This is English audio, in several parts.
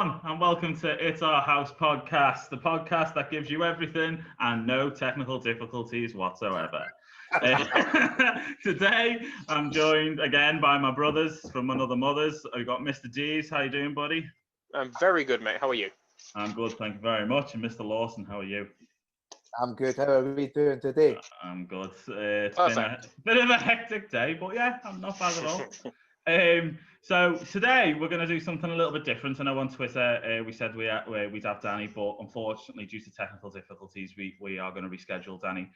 everyone, and welcome to It's Our House podcast, the podcast that gives you everything and no technical difficulties whatsoever. Today, I'm joined again by my brothers from another mothers. I've got Mr. Dees. How you doing, buddy? I'm very good, mate. How are you? I'm good, thank you very much. And Mr. Lawson, how are you? I'm good. How are we doing today? I'm good. It's been a bit of a hectic day, but yeah, I'm not bad at all. So today we're going to do something a little bit different. I know on Twitter we said we'd have Danny, but unfortunately due to technical difficulties we are going to reschedule Danny.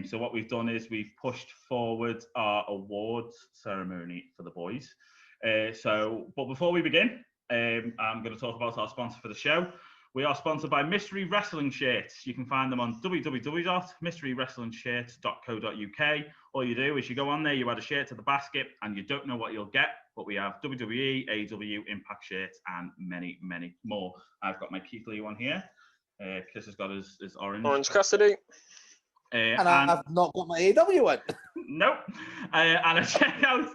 So what we've done is we've pushed forward our awards ceremony for the boys. But before we begin, I'm going to talk about our sponsor for the show. We are sponsored by Mystery Wrestling Shirts. You can find them on www.mysterywrestlingshirts.co.uk. All you do is you go on there, you add a shirt to the basket, and you don't know what you'll get. But we have WWE, AEW, Impact shirts, and many, many more. I've got my Keith Lee one here. Chris has got his orange. Orange Cassidy. And I've not got my AEW one. Nope. And a checkout.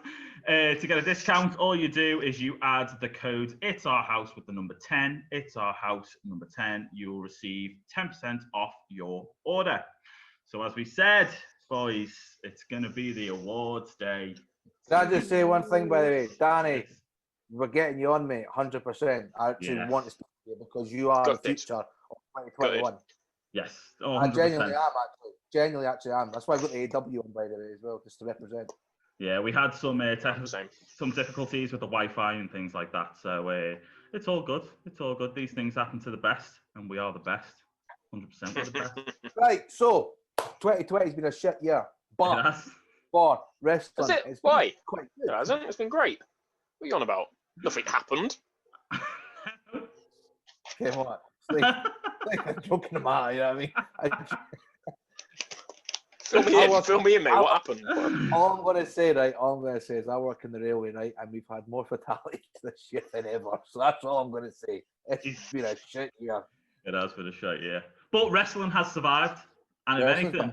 To get a discount, all you do is you add the code It's Our House with the number 10. It's Our House number 10. You'll receive 10% off your order. So as we said, boys, it's going to be the awards day. Can I just say one thing, by the way, Danny? We're getting you on, mate, 100%. I actually want to speak to you because you are the future of 2021. Yes, 100%. I genuinely am, actually. Genuinely, actually am. That's why I got the AEW on, by the way, as well, just to represent. Yeah, we had some difficulties with the Wi-Fi and things like that. So it's all good. It's all good. These things happen to the best, and we are the best. 100% we're the best. Right, so 2020 has been a shit year. But for wrestling, it's why? Quite good. It hasn't. It's been great. What are you on about? Nothing happened. Okay, what? It's like I'm joking about it, you know what I mean? Fill me in, mate. What happened? All I'm going to say is I work in the railway, right, and we've had more fatalities this year than ever. So that's all I'm going to say. It's been a shit year. It has been a shit year. But wrestling has survived. And if anything,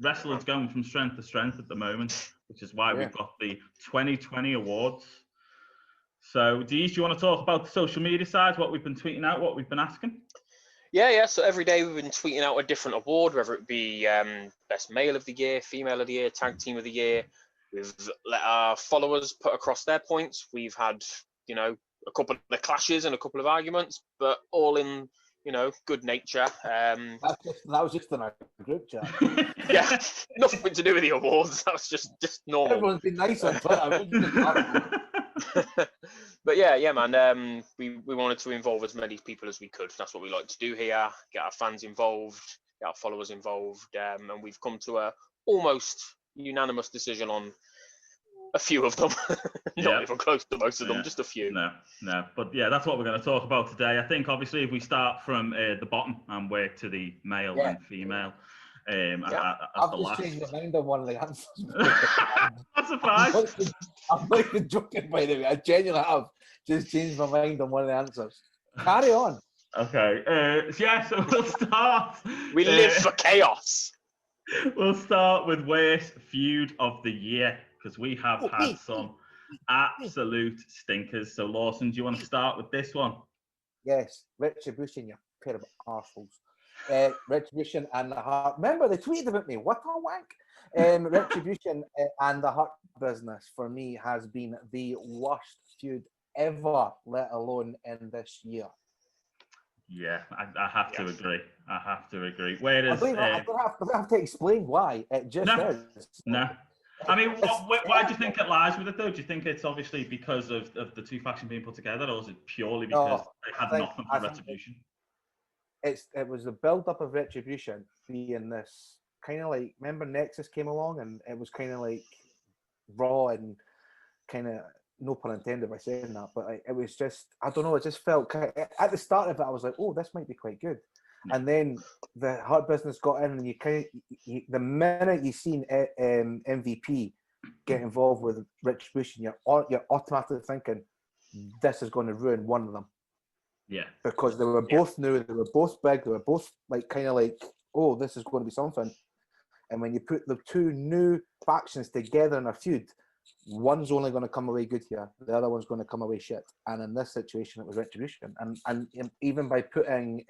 wrestling's going from strength to strength at the moment, which is why we've got the 2020 awards. So, Dees, do you want to talk about the social media side, what we've been tweeting out, what we've been asking? Yeah. So every day we've been tweeting out a different award, whether it be best male of the year, female of the year, tag team of the year. We've let our followers put across their points. We've had, a couple of clashes and a couple of arguments, but all in, good nature. That was just in our group chat. Yeah, nothing to do with the awards. That was just normal. Everyone's been nice on Twitter. But yeah, man. We wanted to involve as many people as we could. That's what we like to do here. Get our fans involved, get our followers involved, and we've come to a almost unanimous decision on a few of them. Not even close to most of them, just a few. No. But yeah, that's what we're going to talk about today. I think obviously if we start from the bottom and work to the male and female. I've just changed my mind on one of the answers. That's a fact. I'm not even joking, by the way. I genuinely have just changed my mind on one of the answers. Carry on. Okay. So we'll start. We live for chaos. We'll start with worst feud of the year because we have had some absolute stinkers. So Lawson, do you want to start with this one? Yes, Retribution, you pair of arseholes. Retribution and the Hurt. Remember, they tweeted about me. What a wank. Retribution and the Hurt Business for me has been the worst feud ever, let alone in this year. Yeah, I have to agree. I have to agree. Whereas I don't have to explain why. It just is. No. I mean, why do you think it lies with it, though? Do you think it's obviously because of the two factions being put together, or is it purely because they had nothing for Retribution? It was the build-up of Retribution being this kind of like, remember Nexus came along and it was kind of like raw and kind of, no pun intended by saying that, but it was just, I don't know, it just felt, at the start of it, I was like, oh, this might be quite good. And then the Hurt Business got in and the minute you seen MVP get involved with Retribution, you're automatically thinking, this is going to ruin one of them. Yeah. Because they were both new, they were both big, they were both like kind of like, oh, this is going to be something. And when you put the two new factions together in a feud, one's only going to come away good here, the other one's going to come away shit. And in this situation, it was retribution. And even by putting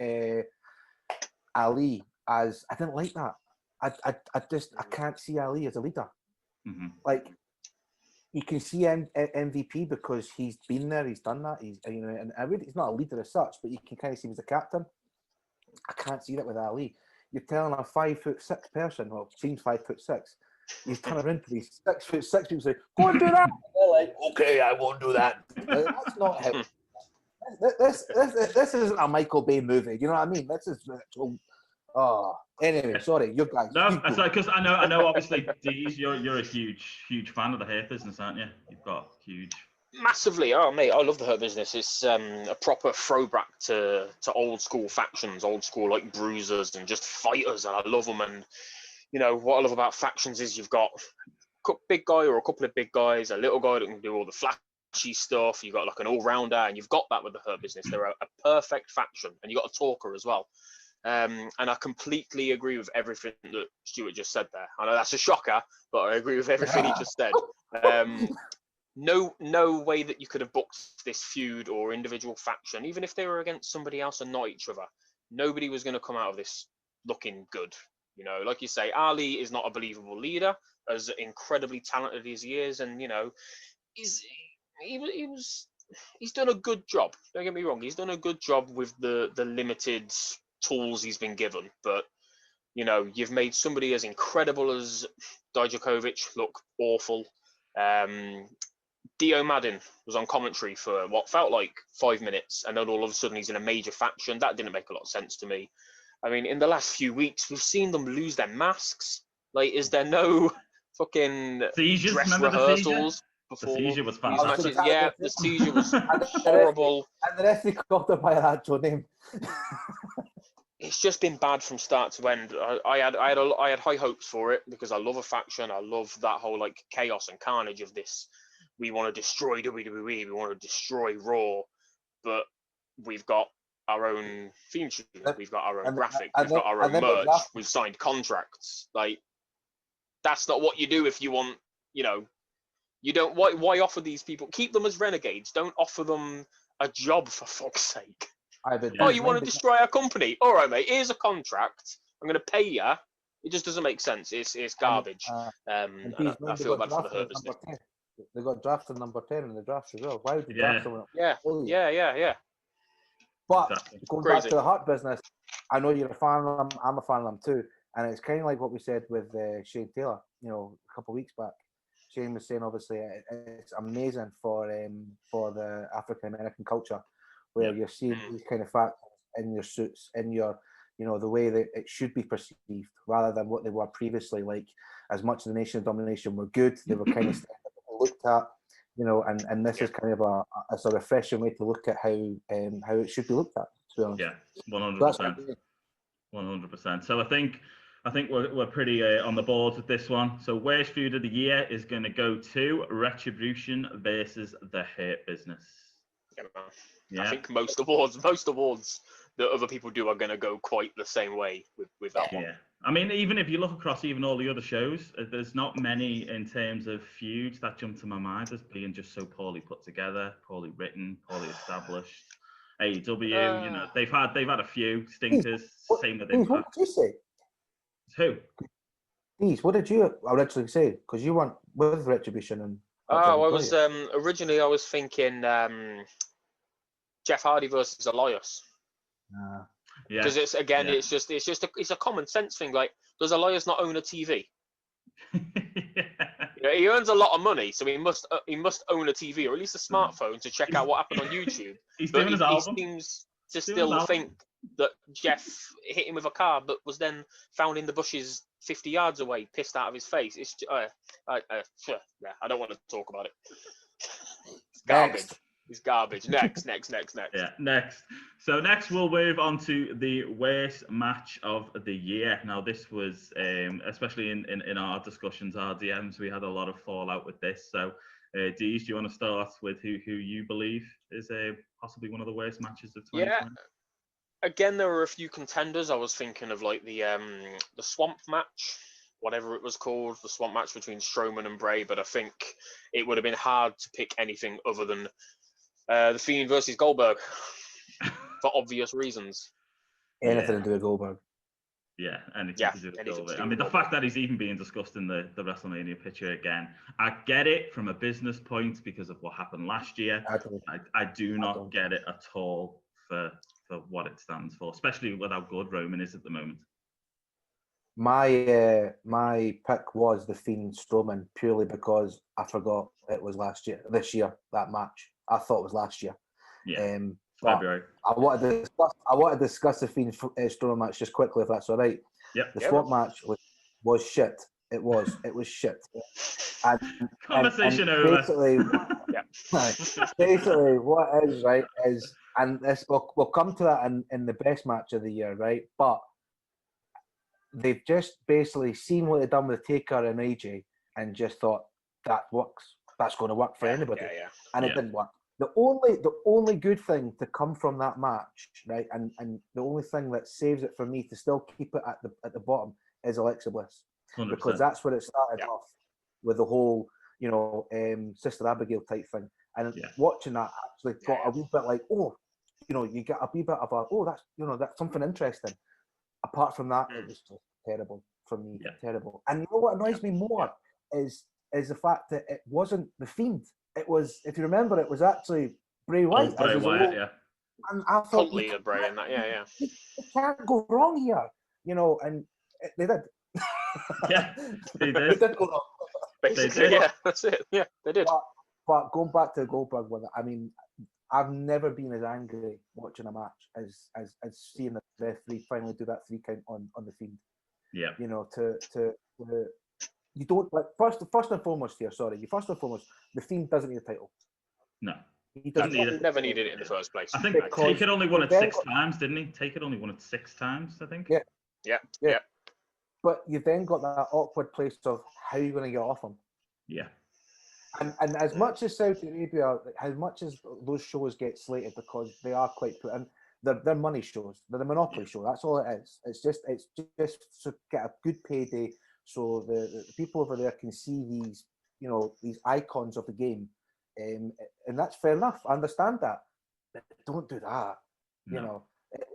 Ali as, I didn't like that. I can't see Ali as a leader. Mm-hmm. Like, you can see MVP because he's been there, he's done that. He's, you know, and he's not a leader as such, but you can kind of see him as a captain. I can't see that with Ali. You're telling a 5'6" person, well, seems 5'6", you turn around to these 6'6" people say, "Go and do that." And they're like, "Okay, I won't do that." That's not him. This isn't a Michael Bay movie. You know what I mean? This is. Oh, anyway, sorry, you guys. No, that's like, because I know. Obviously, Dees, you're a huge fan of the Hurt Business, aren't you? You've got huge. Massively. Oh, mate, I love the Hurt Business. It's a proper throwback to old school factions, old school like bruisers and just fighters, and I love them. And you know what I love about factions is you've got a big guy or a couple of big guys, a little guy that can do all the flashy stuff. You've got like an all-rounder, and you've got that with the Hurt Business. They're a perfect faction, and you've got a talker as well. And I completely agree with everything that Stuart just said there. I know that's a shocker, but I agree with everything he just said. No way that you could have booked this feud or individual faction, even if they were against somebody else and not each other. Nobody was going to come out of this looking good. You know, like you say, Ali is not a believable leader, as incredibly talented as he is, and you know, he's done a good job. Don't get me wrong, he's done a good job with the limited tools he's been given. But you know, you've made somebody as incredible as Dijakovic look awful. Dio Madden was on commentary for what felt like 5 minutes, and then all of a sudden he's in a major faction. That didn't make a lot of sense to me. I mean, in the last few weeks, we've seen them lose their masks. Like, is there no fucking Seizures, dress remember rehearsals the seizure was these fantastic. matches? Yeah, the seizure was horrible. And the rest called him by an actual name. It's just been bad from start to end. I had high hopes for it because I love a faction. I love that whole like chaos and carnage of this. We want to destroy WWE. We want to destroy Raw, but we've got our own theme tune. We've got our own graphic. We've got our own merch. We've signed contracts. Like, that's not what you do if you want. You know, you don't. Why offer these people? Keep them as renegades. Don't offer them a job, for fuck's sake. Oh, you want to destroy our company? All right, mate. Here's a contract. I'm going to pay you. It just doesn't make sense. It's garbage. And I feel bad for the Hurt Business. They got drafted number 10 in the draft as well. Why would you draft someone? Yeah. But going back to the Hurt Business, I know you're a fan of them. I'm a fan of them too. And it's kind of like what we said with Shane Taylor, you know, a couple of weeks back. Shane was saying, obviously, it's amazing for the African American culture, where you're seeing these kind of facts in your suits, in your, you know, the way that it should be perceived, rather than what they were previously. Like, as much of the Nation of Domination were good, they were kind of looked at, you know, and this is kind of a sort of refreshing way to look at how it should be looked at, to be honest. Yeah, 100%. 100%. So I think we're pretty on the board with this one. So worst feud of the year is going to go to Retribution versus the Hurt Business. I think most awards that other people do are going to go quite the same way with that one. Yeah. I mean, even if you look across even all the other shows, there's not many in terms of feuds that jump to my mind as being just so poorly put together, poorly written, poorly established. AEW, you know, they've had a few stinkers. Same with Impact. What did you say? Who? These. What did you originally say? Because you weren't with Retribution and. I was originally. I was thinking Jeff Hardy versus Elias. Because it's it's a common sense thing. Like, does Elias not own a TV? You know, he earns a lot of money, so he must own a TV or at least a smartphone to check out what happened on YouTube. He seems to still think that Jeff hit him with a car, but was then found in the bushes 50 yards away, pissed out of his face. It's I don't want to talk about it. It's garbage. It's garbage. Next. Yeah, next. So next we'll move on to the worst match of the year. Now this was, especially in our discussions, our DMs, we had a lot of fallout with this. So Dees, do you want to start with who you believe is possibly one of the worst matches of 2020? Yeah. Again, there were a few contenders. I was thinking of like the Swamp match whatever it was called, the swamp match between Strowman and Bray, but I think it would have been hard to pick anything other than The Fiend versus Goldberg for obvious reasons. Anything to do with Goldberg. Yeah, anything to do with Goldberg. I mean, the Goldberg. fact that he's even being discussed in the WrestleMania picture again, I get it from a business point because of what happened last year. I do not get it at all for what it stands for, especially with how good Roman is at the moment. My pick was The Fiend Strowman purely because I forgot it was this year, that match. I thought it was last year. Yeah. February. I want to discuss the Fiend Strowman match just quickly, if that's all right. Yep. The swamp match was shit. It was shit. Conversation over. Basically, what is right is, and this we'll come to that in the best match of the year, right? But they've just basically seen what they've done with Taker and AJ, and just thought that works. That's going to work for anybody, and it didn't work. The only good thing to come from that match, right, and the only thing that saves it for me to still keep it at the bottom is Alexa Bliss, 100%. because that's where it started off with the whole, Sister Abigail type thing, and watching that actually got a wee bit like, you get a wee bit of that's something interesting. Apart from that, it was just terrible for me, terrible. And you know what annoys me more is the fact that it wasn't The Fiend. It was, if you remember, it was actually Bray Wyatt. Bray Wyatt, And I thought, totally Bray in that, You can't go wrong here, and they did. Yeah, they did. They did go wrong. Basically, yeah, that's it. Yeah, they did. But going back to Goldberg with it, I mean, I've never been as angry watching a match as seeing the referee finally do that 3 count on The Fiend. Yeah. You don't like first and foremost here. Sorry, first and foremost, The Fiend doesn't need a title. No, he never needed it in the first place. I think Taker only won it 6 times, didn't he? Taker only won it 6 times, I think. Yeah. But you've then got that awkward place of how you're going to get off him. Yeah. And as much as Saudi Arabia, as much as those shows get slated because they are quite put in, they're money shows. They're the monopoly show. That's all it is. It's just to get a good payday, so the people over there can see these these icons of the game, and that's fair enough. I understand that. But don't do that. No.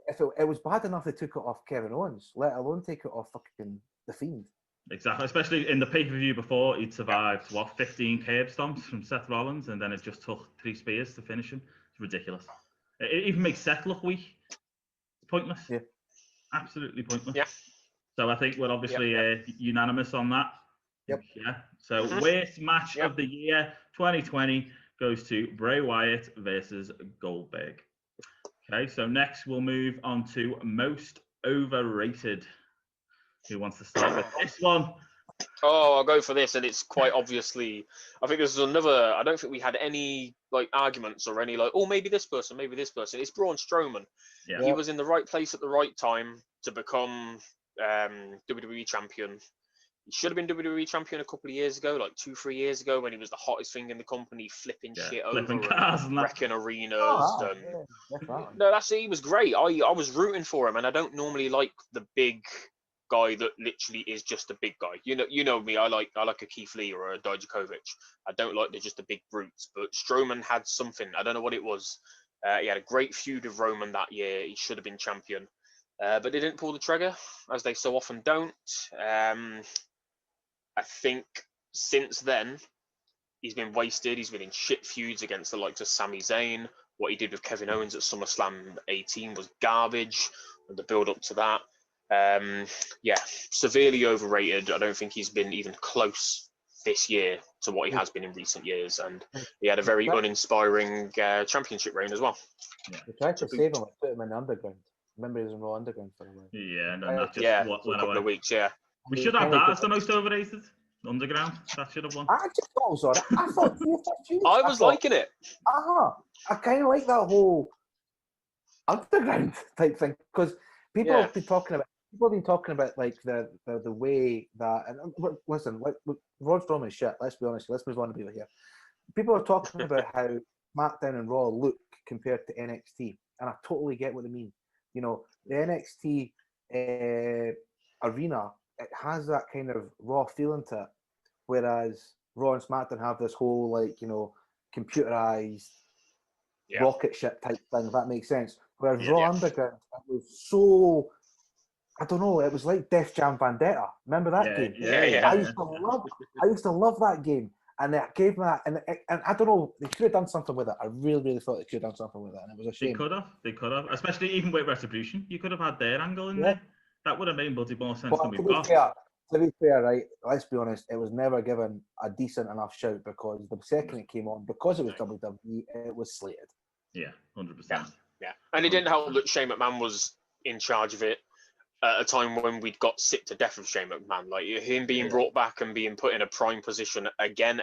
If it was bad enough they took it off Kevin Owens, let alone take it off fucking The Fiend. Exactly, especially in the pay-per-view before, he'd survived 15 curb stomps from Seth Rollins, and then it just took 3 spears to finish him. It's ridiculous. It even makes Seth look weak. Pointless. Yeah. Absolutely pointless. Yeah. So I think we're obviously unanimous on that. Yep. Yeah. So worst match of the year 2020 goes to Bray Wyatt versus Goldberg. Okay, so next we'll move on to most overrated. Who wants to start with this one? Oh, I'll go for this, and it's quite obviously. I think this is another. I don't think we had any arguments or any maybe this person, maybe this person. It's Braun Strowman. Yeah. He was in the right place at the right time to become WWE champion. He should have been WWE champion a couple of years ago, 2-3 years ago, when he was the hottest thing in the company, flipping shit over, cars and wrecking arenas. No, he was great. I was rooting for him, and I don't normally like the big guy that literally is just a big guy. You know me. I like a Keith Lee or a Dijakovic. I don't like just the big brutes. But Strowman had something. I don't know what it was. He had a great feud with Roman that year. He should have been champion, but they didn't pull the trigger, as they so often don't. I think since then he's been wasted. He's been in shit feuds against the likes of Sami Zayn. What he did with Kevin Owens at SummerSlam 18 was garbage, and the build up to that. Severely overrated. I don't think he's been even close this year to what he has been in recent years, and he had a very uninspiring championship reign as well. They tried to save him, put him in the underground. Remember, he was in Raw Underground for a while. Yeah, and then that just for a couple of weeks. Yeah, we should have that as the most overrated. Underground, that should have won. I just thought it was alright. I thought I was liking it. I kind of like that whole underground type thing, because people have been talking about. People have been talking about the way that, and listen, Braun Strowman is shit. Let's be honest. Let's move on to people here. People are talking about how SmackDown and Raw look compared to NXT, and I totally get what they mean. The NXT arena it has that kind of raw feeling to it, whereas Raw and SmackDown have this whole like computerized Yeah. rocket ship type thing. If that makes sense. Whereas Yeah. Raw Underground, it was so. I don't know. It was like Def Jam Vendetta. Remember that game? Yeah. I used to love that game, and it gave me that. And I don't know. They could have done something with it. I really, really thought they could have done something with it, and it was a They shame. could have, especially even with Retribution. You could have had their angle in Yeah. there. That would have made bloody more sense than But we've got. to be fair, right? Let's be honest. It was never given a decent enough shout because the second it came on, because it was WWE, it was slated. Yeah, 100%. Yeah, and it didn't help that Shane McMahon was in charge of it at a time when we'd got sick to death of Shane McMahon. Like him being brought back and being put in a prime position again,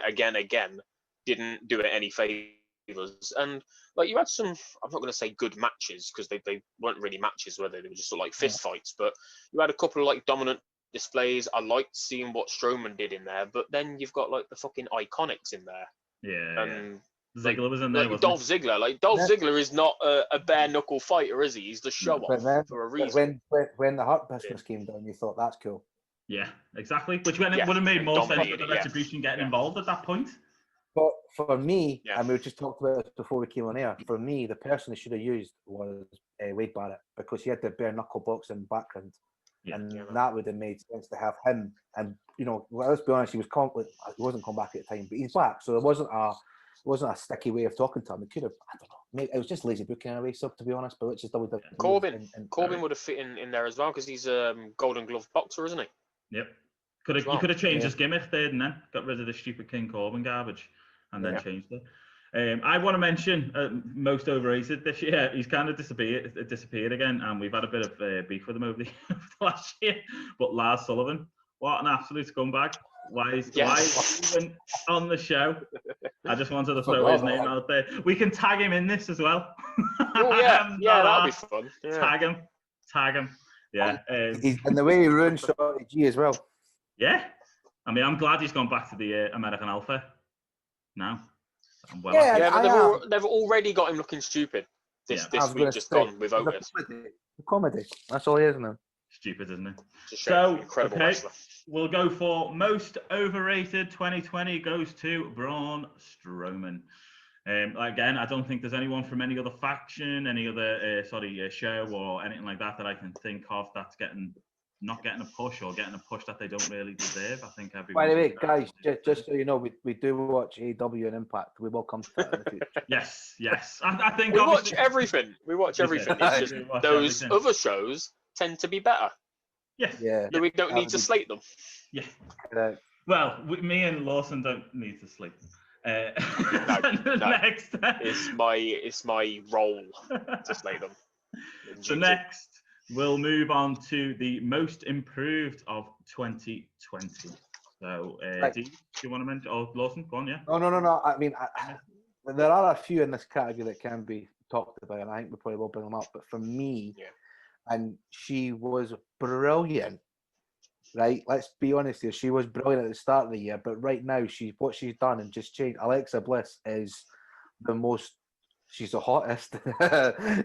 didn't do it any favors. And like you had some, I'm not going to say good matches because they weren't really matches, were they? They were just sort of like fist fights. But you had a couple of like dominant displays. I liked seeing what Strowman did in there, but then you've got like the fucking Iconics in there. Yeah. And Ziggler was in there, like Dolph Ziggler. Like Dolph Ziggler is not a bare knuckle fighter, is he? He's the show off for a reason. When the Hurt Business came down, you thought that's cool. Yeah, exactly. Which would have made more sense with the Retribution getting involved at that point. But for me, and we just talked about this before we came on air, for me, the person they should have used was Wade Barrett because he had the bare knuckle boxing background. And that would have made sense to have him. And, well, let's be honest, he wasn't come back at the time, but he's back. So there wasn't a sticky way of talking to him. It could have, I don't know, it was just lazy booking in a way, so to be honest, but it's just WWE. Corbin would have fit in there as well because he's a Golden Glove boxer, isn't he? Yep. You could have changed his gimmick there and then got rid of the stupid King Corbin garbage and then changed it. I want to mention most overrated this year. He's kind of disappeared again, and we've had a bit of beef with him over the last year. But Lars Sullivan, what an absolute scumbag! Why is he even on the show? I just wanted to throw his name out there. We can tag him in this as well. Oh yeah, that'll be fun. Yeah. Tag him. Yeah. And the way he ruined Shorty G as well. Yeah. I mean, I'm glad he's gone back to the American Alpha now. But they've already got him looking stupid. This week just gone with Otis. Comedy. That's all he is now. Stupid, isn't it? So, incredible wrestler. We'll go for most overrated 2020 goes to Braun Strowman. Again, I don't think there's anyone from any other faction, any other show or anything like that I can think of that's not getting a push or getting a push that they don't really deserve. I think everyone. By the way, guys, just so you know, we do watch AEW and Impact. We will come to that in the future. Yes. I think we watch everything. It's just those other shows tend to be better. Yeah. So we don't need to slate them. Yeah. Well, me and Lawson don't need to slate them. Next, it's my role to slate them. So next, we'll move on to the most improved of 2020. So, do you want to mention? Oh, Lawson, go on, yeah. No. I mean, there are a few in this category that can be talked about, and I think we probably will bring them up. But for me, and she was brilliant, right? Let's be honest here. She was brilliant at the start of the year, but right now, what she's done and just changed. Alexa Bliss is she's the hottest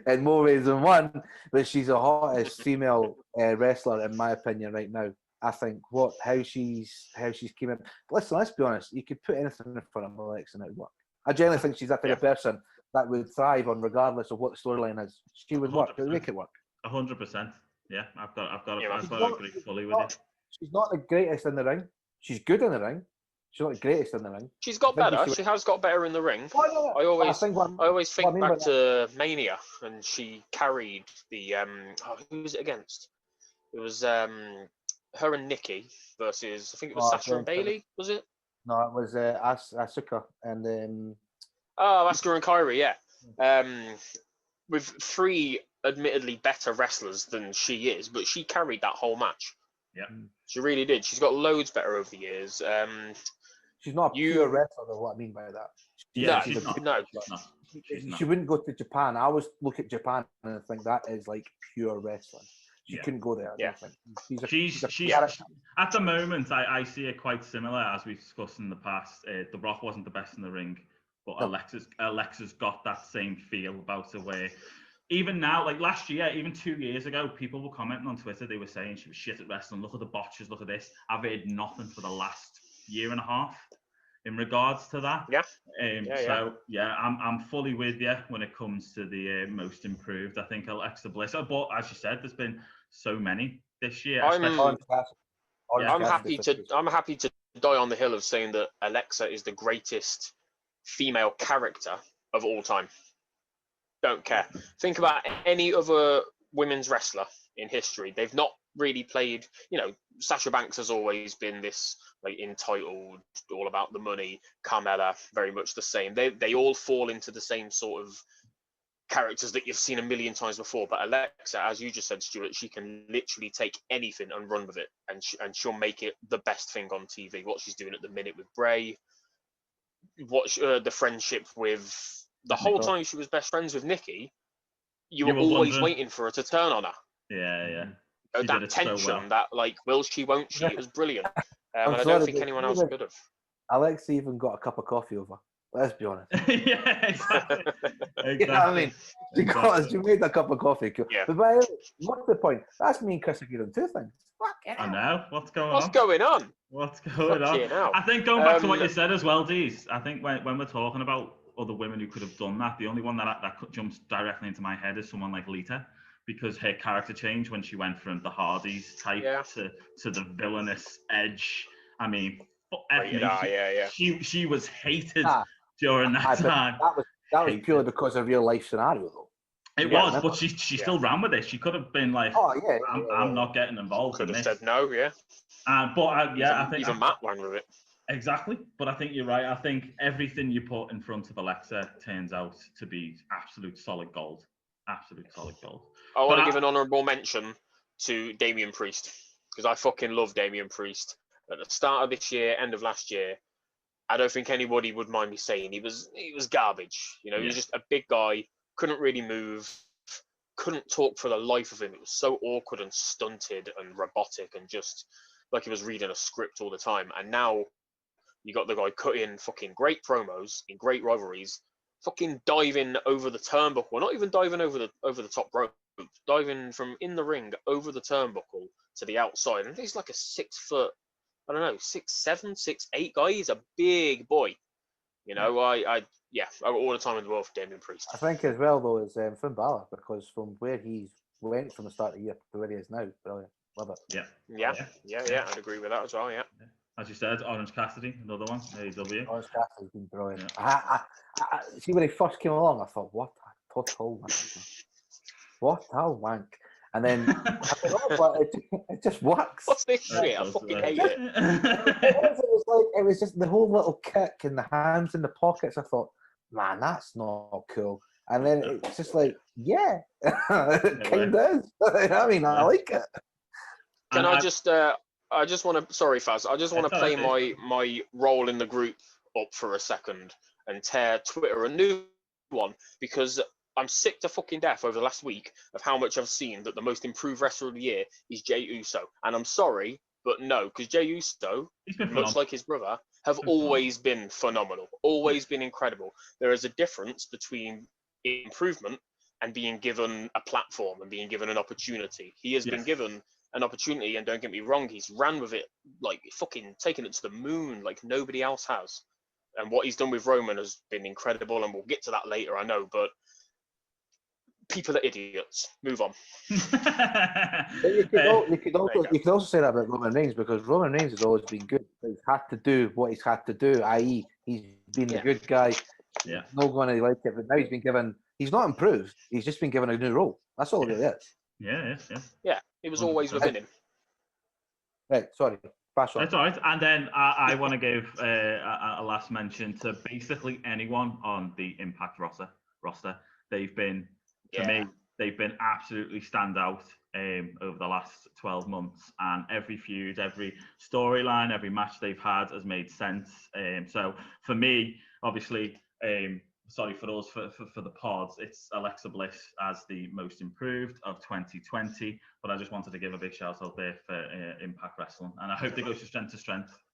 in more ways than one, but she's the hottest female wrestler in my opinion right now. I think how she's came in. Listen, let's be honest. You could put anything in front of Alexa and it would work. I generally think she's that kind of person that would thrive on regardless of what the storyline is. She would work. It would make it work. 100%. Yeah, I've got to agree fully with you. She's not the greatest in the ring. She's good in the ring. She's not the greatest in the ring. She's got better. She has got better in the ring. I always think back to Mania, and she carried the who was it against? It was her and Nikki versus I think it was Sasha and Bailey. Was it? No, it was Asuka and Asuka and Kairi. Yeah, with three admittedly better wrestlers than she is, but she carried that whole match. Yeah, she really did. She's got loads better over the years. She's not a pure wrestler, though, what I mean by that. She's not. She wouldn't go to Japan. I always look at Japan and I think that is like pure wrestling. She couldn't go there. I don't think. She's at the moment. I see it quite similar as we discussed in the past. The Rock wasn't the best in the ring, but Alexa's got that same feel about her where even now, like last year, even 2 years ago, people were commenting on Twitter. They were saying she was shit at wrestling. Look at the botches. Look at this. I've heard nothing for the last year and a half in regards to that. Yeah. So I'm fully with you when it comes to the most improved. I think Alexa Bliss. But as you said, there's been so many this year. I'm happy to die on the hill of saying that Alexa is the greatest female character of all time. Don't care. Think about any other women's wrestler in history. They've not really played, Sasha Banks has always been this like entitled, all about the money. Carmella, very much the same. They all fall into the same sort of characters that you've seen a million times before. But Alexa, as you just said, Stuart, she can literally take anything and run with it, and she'll make it the best thing on TV. What she's doing at the minute with Bray, the friendship with the whole time she was best friends with Nikki, you were always waiting for her to turn on her. Yeah. That tension, so well. That like, will she, won't she? It was brilliant. And I don't think anyone else could have. Alexa even got a cup of coffee over. Let's be honest. Yeah, exactly. You know what I mean? She made a cup of coffee. Yeah. But by the way, what's the point? That's me and Chris agreed on two things. I know. What's going on? What's going on? I think going back to what you said as well, Deez, I think when we're talking about other women who could have done that, the only one that jumps directly into my head is someone like Lita, because her character change when she went from the Hardys type to the villainous Edge. I mean, she was hated during that time. That was purely because of real life scenario, though. It was, but she still ran with it. She could have been like, I'm not getting involved. Could have said no, I think even Matt ran with it. Exactly, but I think you're right. I think everything you put in front of Alexa turns out to be absolute solid gold. Absolute solid gold. I want to give an honourable mention to Damian Priest, because I fucking love Damian Priest. At the start of this year, end of last year, I don't think anybody would mind me saying he was garbage. He was just a big guy, couldn't really move, couldn't talk for the life of him. It was so awkward and stunted and robotic and just like he was reading a script all the time. And now you got the guy cutting fucking great promos in great rivalries, fucking diving over the turnbuckle, not even diving over the top rope, diving from in the ring over the turnbuckle to the outside. And he's like a 6 foot, I don't know, 6'7", 6'8" guy. He's a big boy. I got all the time in the world for Damian Priest. I think as well though is Finn Balor, because from where he's went from the start of the year to where he is now, brilliant. Love it. Yeah. I'd agree with that as well. Yeah. As you said, Orange Cassidy, another one. AEW. Orange Cassidy's been brilliant. I see when he first came along, I thought, what a total wank. What a wank. And then I thought, it just works. What's this shit? I fucking hate it. It was just the whole little kick and the hands in the pockets. I thought, man, that's not cool. And then it's just like, it kind of is. I mean, I like it. Can I just want to, sorry Faz, I just want to play my role in the group up for a second and tear Twitter a new one, because I'm sick to fucking death over the last week of how much I've seen that the most improved wrestler of the year is Jey Uso. And I'm sorry, but no, because Jey Uso, much like his brother, have always been phenomenal, always been incredible. There is a difference between improvement and being given a platform and being given an opportunity. He has been given an opportunity, and don't get me wrong, he's ran with it, like fucking taken it to the moon like nobody else has. And what he's done with Roman has been incredible, and we'll get to that later, I know, but people are idiots. Move on. You could also say that about Roman Reigns, because Roman Reigns has always been good. He's had to do what he's had to do, i.e. he's been a good guy. Yeah. No one really liked it, but now he's not improved. He's just been given a new role. That's all it is. Yeah. It was always within him. Right, sorry. Pass on. That's all right. And then I want to give a last mention to basically anyone on the Impact roster. They've been, to me, they've been absolutely standout over the last 12 months. And every feud, every storyline, every match they've had has made sense. So for me, obviously, sorry for us, for the pods, it's Alexa Bliss as the most improved of 2020. But I just wanted to give a big shout out there for Impact Wrestling. And I hope they go to strength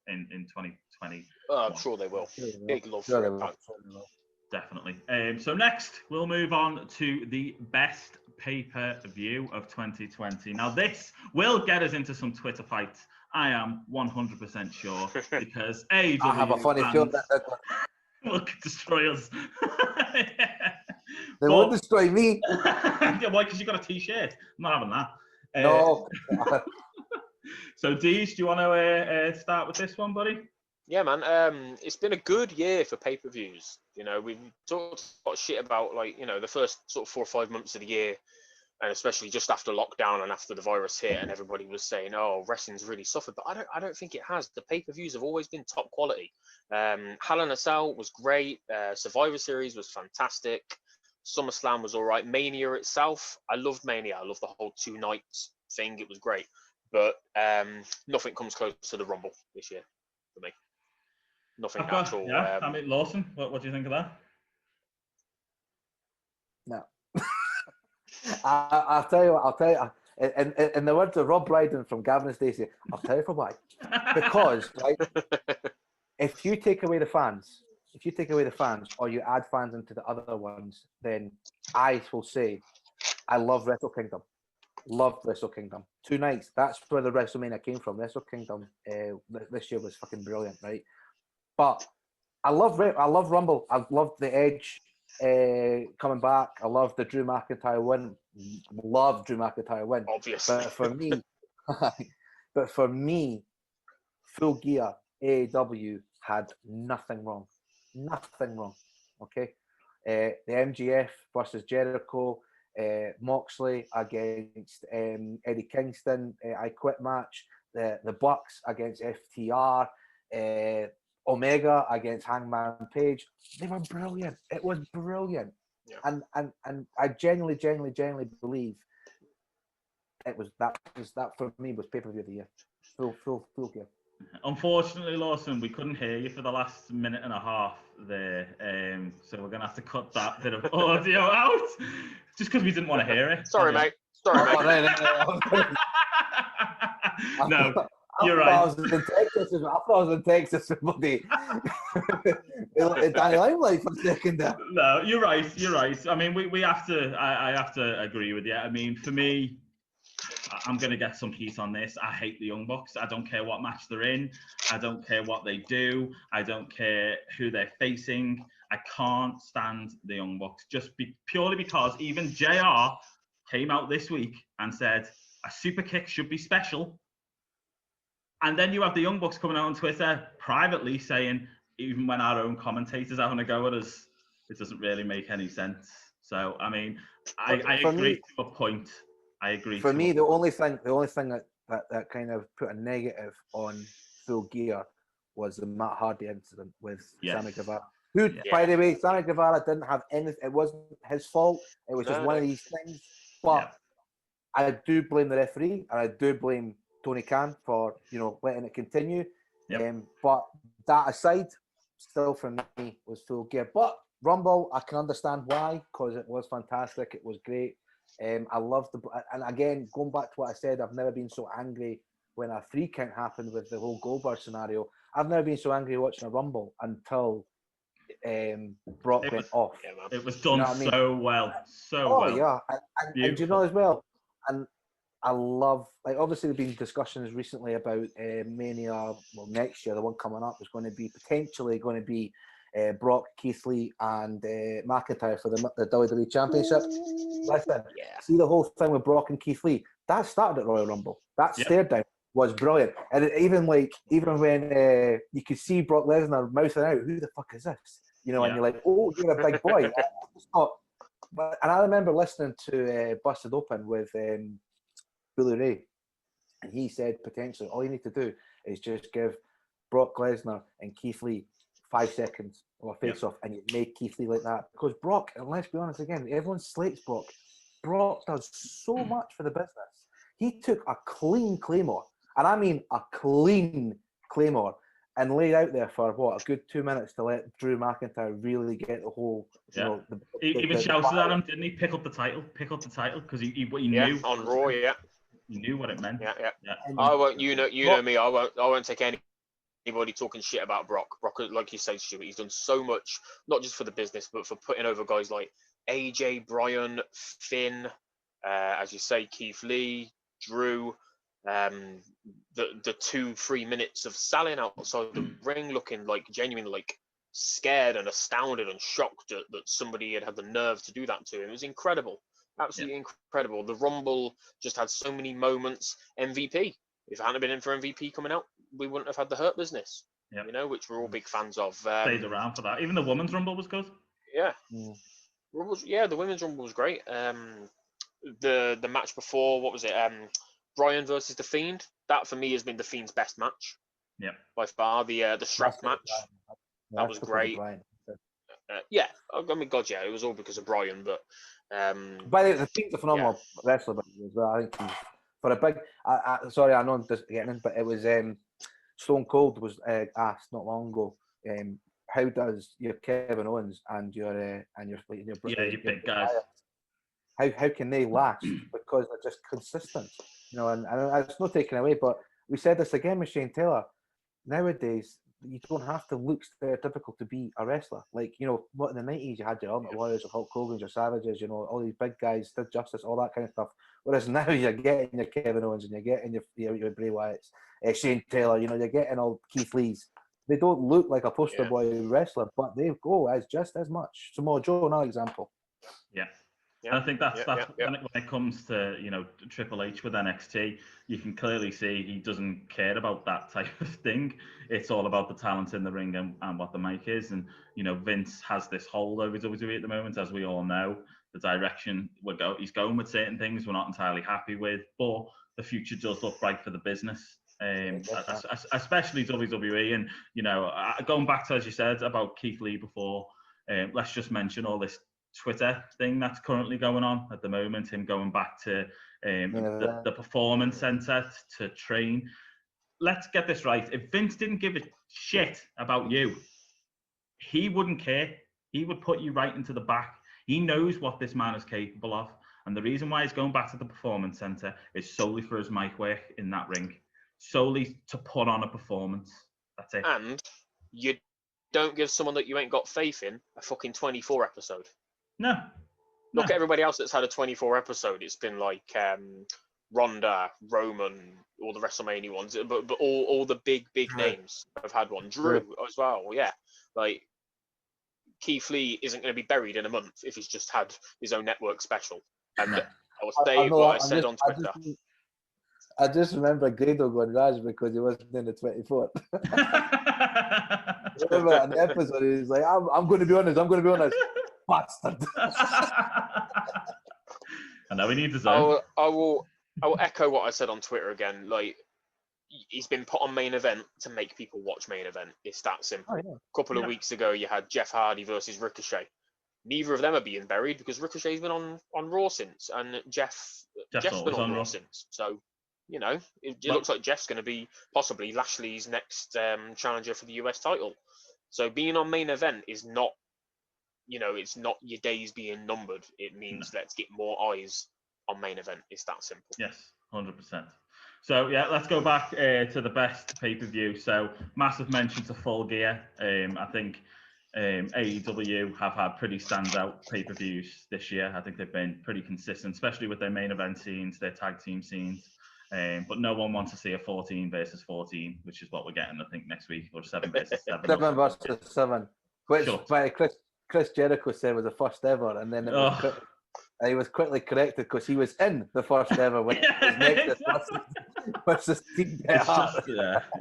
in 2020. I'm sure they will. Big love for Impact. Definitely. So next, we'll move on to the best pay-per-view of 2020. Now, this will get us into some Twitter fights. I am 100% sure because AEW I have a funny feeling that will destroy us. they won't destroy me. Yeah, why? Because you got a T-shirt. I'm not having that. No. So, Deej, do you want to start with this one, buddy? Yeah, man. It's been a good year for pay-per-views. You know, we've talked a lot of shit about, like, you know, the first sort of 4 or 5 months of the year, and especially just after lockdown and after the virus hit, and everybody was saying, "Oh, wrestling's really suffered," but I don't think it has. The pay-per-views have always been top quality. Hell in a Cell was great. Survivor Series was fantastic. SummerSlam was all right. Mania itself, I loved Mania. I loved the whole 2 nights thing. It was great, but nothing comes close to the Rumble this year for me. Nothing at all. Yeah, I mean, Lawson, what do you think of that? No. I'll tell you what, in the words of Rob Brydon from Gavin and Stacey, I'll tell you for why. Because, right, if you take away the fans, or you add fans into the other ones, then I will say I love Wrestle Kingdom. Loved Wrestle Kingdom. 2 nights, that's where the WrestleMania came from. Wrestle Kingdom this year was fucking brilliant, right? But I love Rumble. I loved the Edge coming back. I love the Drew McIntyre win. Love Drew McIntyre win. Obviously. But for me, Full Gear AEW had nothing wrong. Nothing wrong. Okay. The MJF versus Jericho, Moxley against Eddie Kingston, I Quit match. The Bucks against FTR. Omega against Hangman Page, they were brilliant. It was brilliant, yeah. And I genuinely believe it was that for me was pay-per-view of the year. Full Gear. Unfortunately, Lawson, we couldn't hear you for the last minute and a half there, so we're gonna have to cut that bit of audio out just because we didn't want to hear it. Sorry, mate. Sorry, mate. No. You're right. I thought I was in Texas, buddy. Danny Limelight for a second there. No, you're right. I mean, we have to. I have to agree with you. I mean, for me, I'm going to get some heat on this. I hate the Young Bucks. I don't care what match they're in. I don't care what they do. I don't care who they're facing. I can't stand the Young Bucks purely because even JR came out this week and said a super kick should be special. And then you have the Young Bucks coming out on Twitter privately saying, even when our own commentators are having a go at us, it doesn't really make any sense. So, I mean, I agree to a point. I agree. For me, the only thing that kind of put a negative on Full Gear was the Matt Hardy incident with Sammy Guevara. Who, by the way, Sammy Guevara didn't have anything. It wasn't his fault. It was just one of these things. But I do blame the referee, and I do blame Tony Khan for letting it continue. But that aside, still for me was Full Gear. But Rumble, I can understand why, because it was fantastic. It was great. I loved and again, going back to what I said, I've never been so angry when a 3 count happened with the whole Goldberg scenario. I've never been so angry watching a Rumble until Brock went off. It was done so well. Well. Yeah. And you know as well, and I love, obviously there've been discussions recently about Mania, next year, the one coming up is potentially going to be Brock, Keith Lee and McIntyre for the WWE Championship. Listen, see the whole thing with Brock and Keith Lee, that started at Royal Rumble. That stare down was brilliant. And even when you could see Brock Lesnar mouthing out, who the fuck is this? And you're like, oh, you're a big boy. And I remember listening to Busted Open with Billy Ray, and he said potentially all you need to do is just give Brock Lesnar and Keith Lee 5 seconds of a face-off, and you make Keith Lee like that. Because Brock, and let's be honest again, everyone slates Brock. Brock does so much for the business. He took a clean Claymore, and I mean a clean Claymore, and laid out there for a good 2 minutes to let Drew McIntyre really get the whole. He even shouted at him, didn't he? Pick up the title, because he knew on Raw. He knew what it meant. Yeah. I won't. You know me. I won't take any anybody talking shit about Brock. Brock, like you say, Stuart, he's done so much, not just for the business, but for putting over guys like AJ, Bryan, Finn, as you say, Keith Lee, Drew. The 2-3 minutes of Salin outside the ring, looking like genuinely like scared and astounded and shocked that somebody had the nerve to do that to him. It was incredible, absolutely incredible. The Rumble just had so many moments. MVP. If it hadn't been in for MVP coming out, we wouldn't have had the Hurt Business. You know, which we're all big fans of. Stayed around for that. Even the Women's Rumble was good. Yeah. The Women's Rumble was great. The match before, what was it? Bryan versus The Fiend. That for me has been The Fiend's best match. Yeah. By far, the strap match. That was great. Yeah. I mean, God, yeah, it was all because of Bryan, but. By the way, The Fiend's a phenomenal wrestler as well. I think for a big. Sorry, I know I'm just getting in, but it was Stone Cold was asked not long ago. How does your Kevin Owens and your big guys? How can they last? Because they're just consistent, you know. And it's not taken away, but we said this again with Shane Taylor. Nowadays, you don't have to look stereotypical to be a wrestler. Like, you know, what in the 90s you had your Ultimate Warriors, your Hulk Hogan's, your Savages, you know, all these big guys, Sid Justice, all that kind of stuff. Whereas now you're getting your Kevin Owens and you're getting your Bray Wyatts, Shane Taylor, you know, you're getting all Keith Lees. They don't look like a poster boy wrestler, but they go as just as much. Samoa Joe, another example. Yeah. And I think that's when it comes to, you know, Triple H with NXT, you can clearly see he doesn't care about that type of thing. It's all about the talent in the ring and what the mic is. And, you know, Vince has this hold over WWE at the moment, as we all know. The direction he's going with certain things we're not entirely happy with, but the future does look bright for the business. Especially WWE. And, you know, going back to, as you said, about Keith Lee before, let's just mention all this Twitter thing that's currently going on at the moment, him going back to the performance center to train. Let's get this right. If Vince didn't give a shit about you, he wouldn't care. He would put you right into the back. He knows what this man is capable of. And the reason why he's going back to the performance center is solely for his mic work in that ring. Solely to put on a performance. That's it. And you don't give someone that you ain't got faith in a fucking 24 episode. No. Look at everybody else that's had a 24 episode. It's been like Ronda, Roman, all the WrestleMania ones, but all the big names have had one. Drew as well. Yeah, like Keith Lee isn't going to be buried in a month if he's just had his own network special. And I will say what I said on Twitter. I just remember Grado going Raj because he wasn't in the 24th. Remember an episode, he was like, I'm going to be honest. Bastard. I know we need the zone. I will echo what I said on Twitter again. Like, he's been put on main event to make people watch main event. It's that simple. A couple of weeks ago, you had Jeff Hardy versus Ricochet. Neither of them are being buried because Ricochet's been on Raw since, and Jeff's been on Raw since. So, you know, it looks like Jeff's going to be possibly Lashley's next challenger for the US title. So being on main event is not, you know, it's not your days being numbered. It means let's get more eyes on main event. It's that simple. Yes, 100%. So, yeah, let's go back to the best pay-per-view. So, massive mention to Full Gear. I think AEW have had pretty standout pay-per-views this year. I think they've been pretty consistent, especially with their main event scenes, their tag team scenes. But no one wants to see a 14 versus 14, which is what we're getting, I think, next week, or 7 versus 7. 7 versus 7, which by Chris Jericho said was the first ever, and then he was quickly corrected because he was in the first ever when it was next versus Team Bret Hart.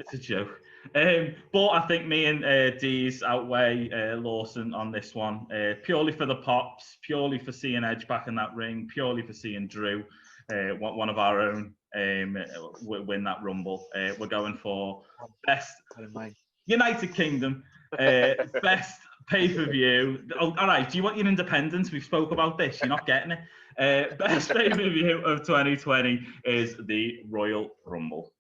It's a joke. But I think me and Dees outweigh Lawson on this one, purely for the pops, purely for seeing Edge back in that ring, purely for seeing Drew, one of our own, win that Rumble. We're going for best United Kingdom, best pay-per-view. Oh, all right, do you want your independence? We've spoke about this. You're not getting it. Best pay-per-view of 2020 is the Royal Rumble.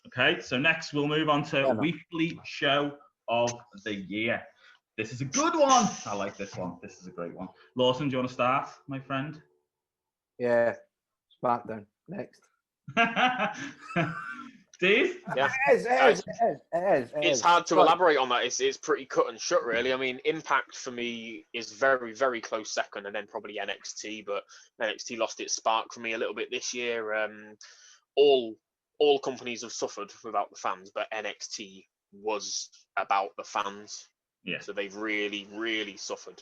Okay, so next we'll move on to weekly show of the year. This is a good one. I like this one. This is a great one. Lawson, do you want to start, my friend? Yeah, SmackDown next. Steve? Yeah. It's hard to elaborate on that. It's pretty cut and shut, really. I mean, Impact for me is very, very close second, and then probably NXT. But NXT lost its spark for me a little bit this year. All companies have suffered without the fans, but NXT was about the fans. Yeah. So they've really, really suffered.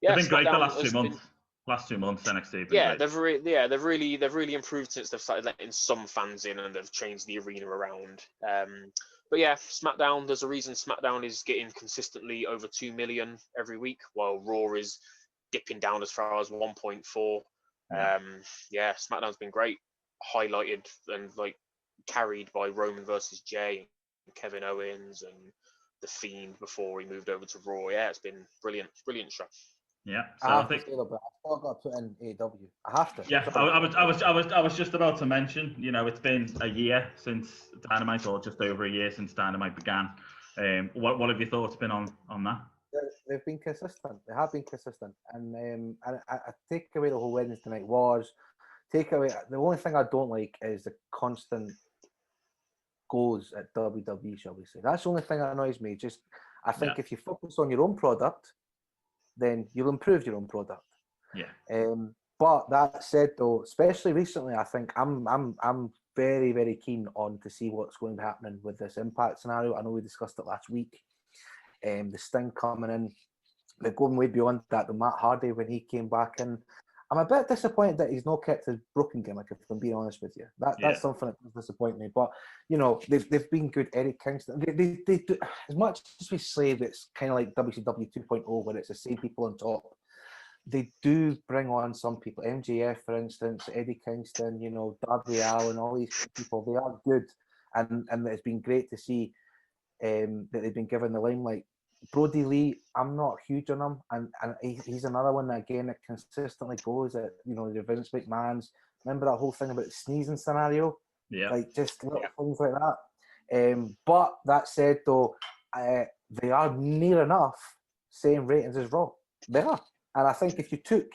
They've been great the last 2 months. Last 2 months, NXT have been great. They've really improved since they've started letting some fans in and they've changed the arena around. But yeah, SmackDown. There's a reason SmackDown is getting consistently over 2 million every week, while Raw is dipping down as far as 1.4. Yeah, SmackDown's been great, highlighted and like carried by Roman versus Jay, and Kevin Owens, and The Fiend before he moved over to Raw. Yeah, it's been brilliant show. Yeah, so I have to say, but I've still got to put in AEW. I have to. Yeah, I was just about to mention. You know, it's been a year since Dynamite, or just over a year since Dynamite began. What have your thoughts been on that? They've been consistent. They have been consistent, and I take away the whole Wednesday Night Wars. Take away the only thing I don't like is the constant goes at WWE, shall we say? That's the only thing that annoys me. Just I think if you focus on your own product, then you'll improve your own product. Yeah. But that said, though, especially recently, I think I'm very, very keen on to see what's going to be happening with this Impact scenario. I know we discussed it last week. The Sting coming in, but going way beyond that, the Matt Hardy when he came back in. I'm a bit disappointed that he's not kept his broken gimmick, if I'm being honest with you. That's something that does disappoint me. But, you know, they've been good. Eddie Kingston, they do, as much as we say that it's kind of like WCW 2.0, where it's the same people on top, they do bring on some people. MJF, for instance, Eddie Kingston, you know, Darby Allin, all these people, they are good. And it's been great to see that they've been given the limelight. Brody Lee, I'm not huge on him, and he's another one that again that consistently goes at, you know, the Vince McMahon's. Remember that whole thing about the sneezing scenario? Yeah, like just little things like that. But that said, though, they are near enough same ratings as Raw. They are, and I think if you took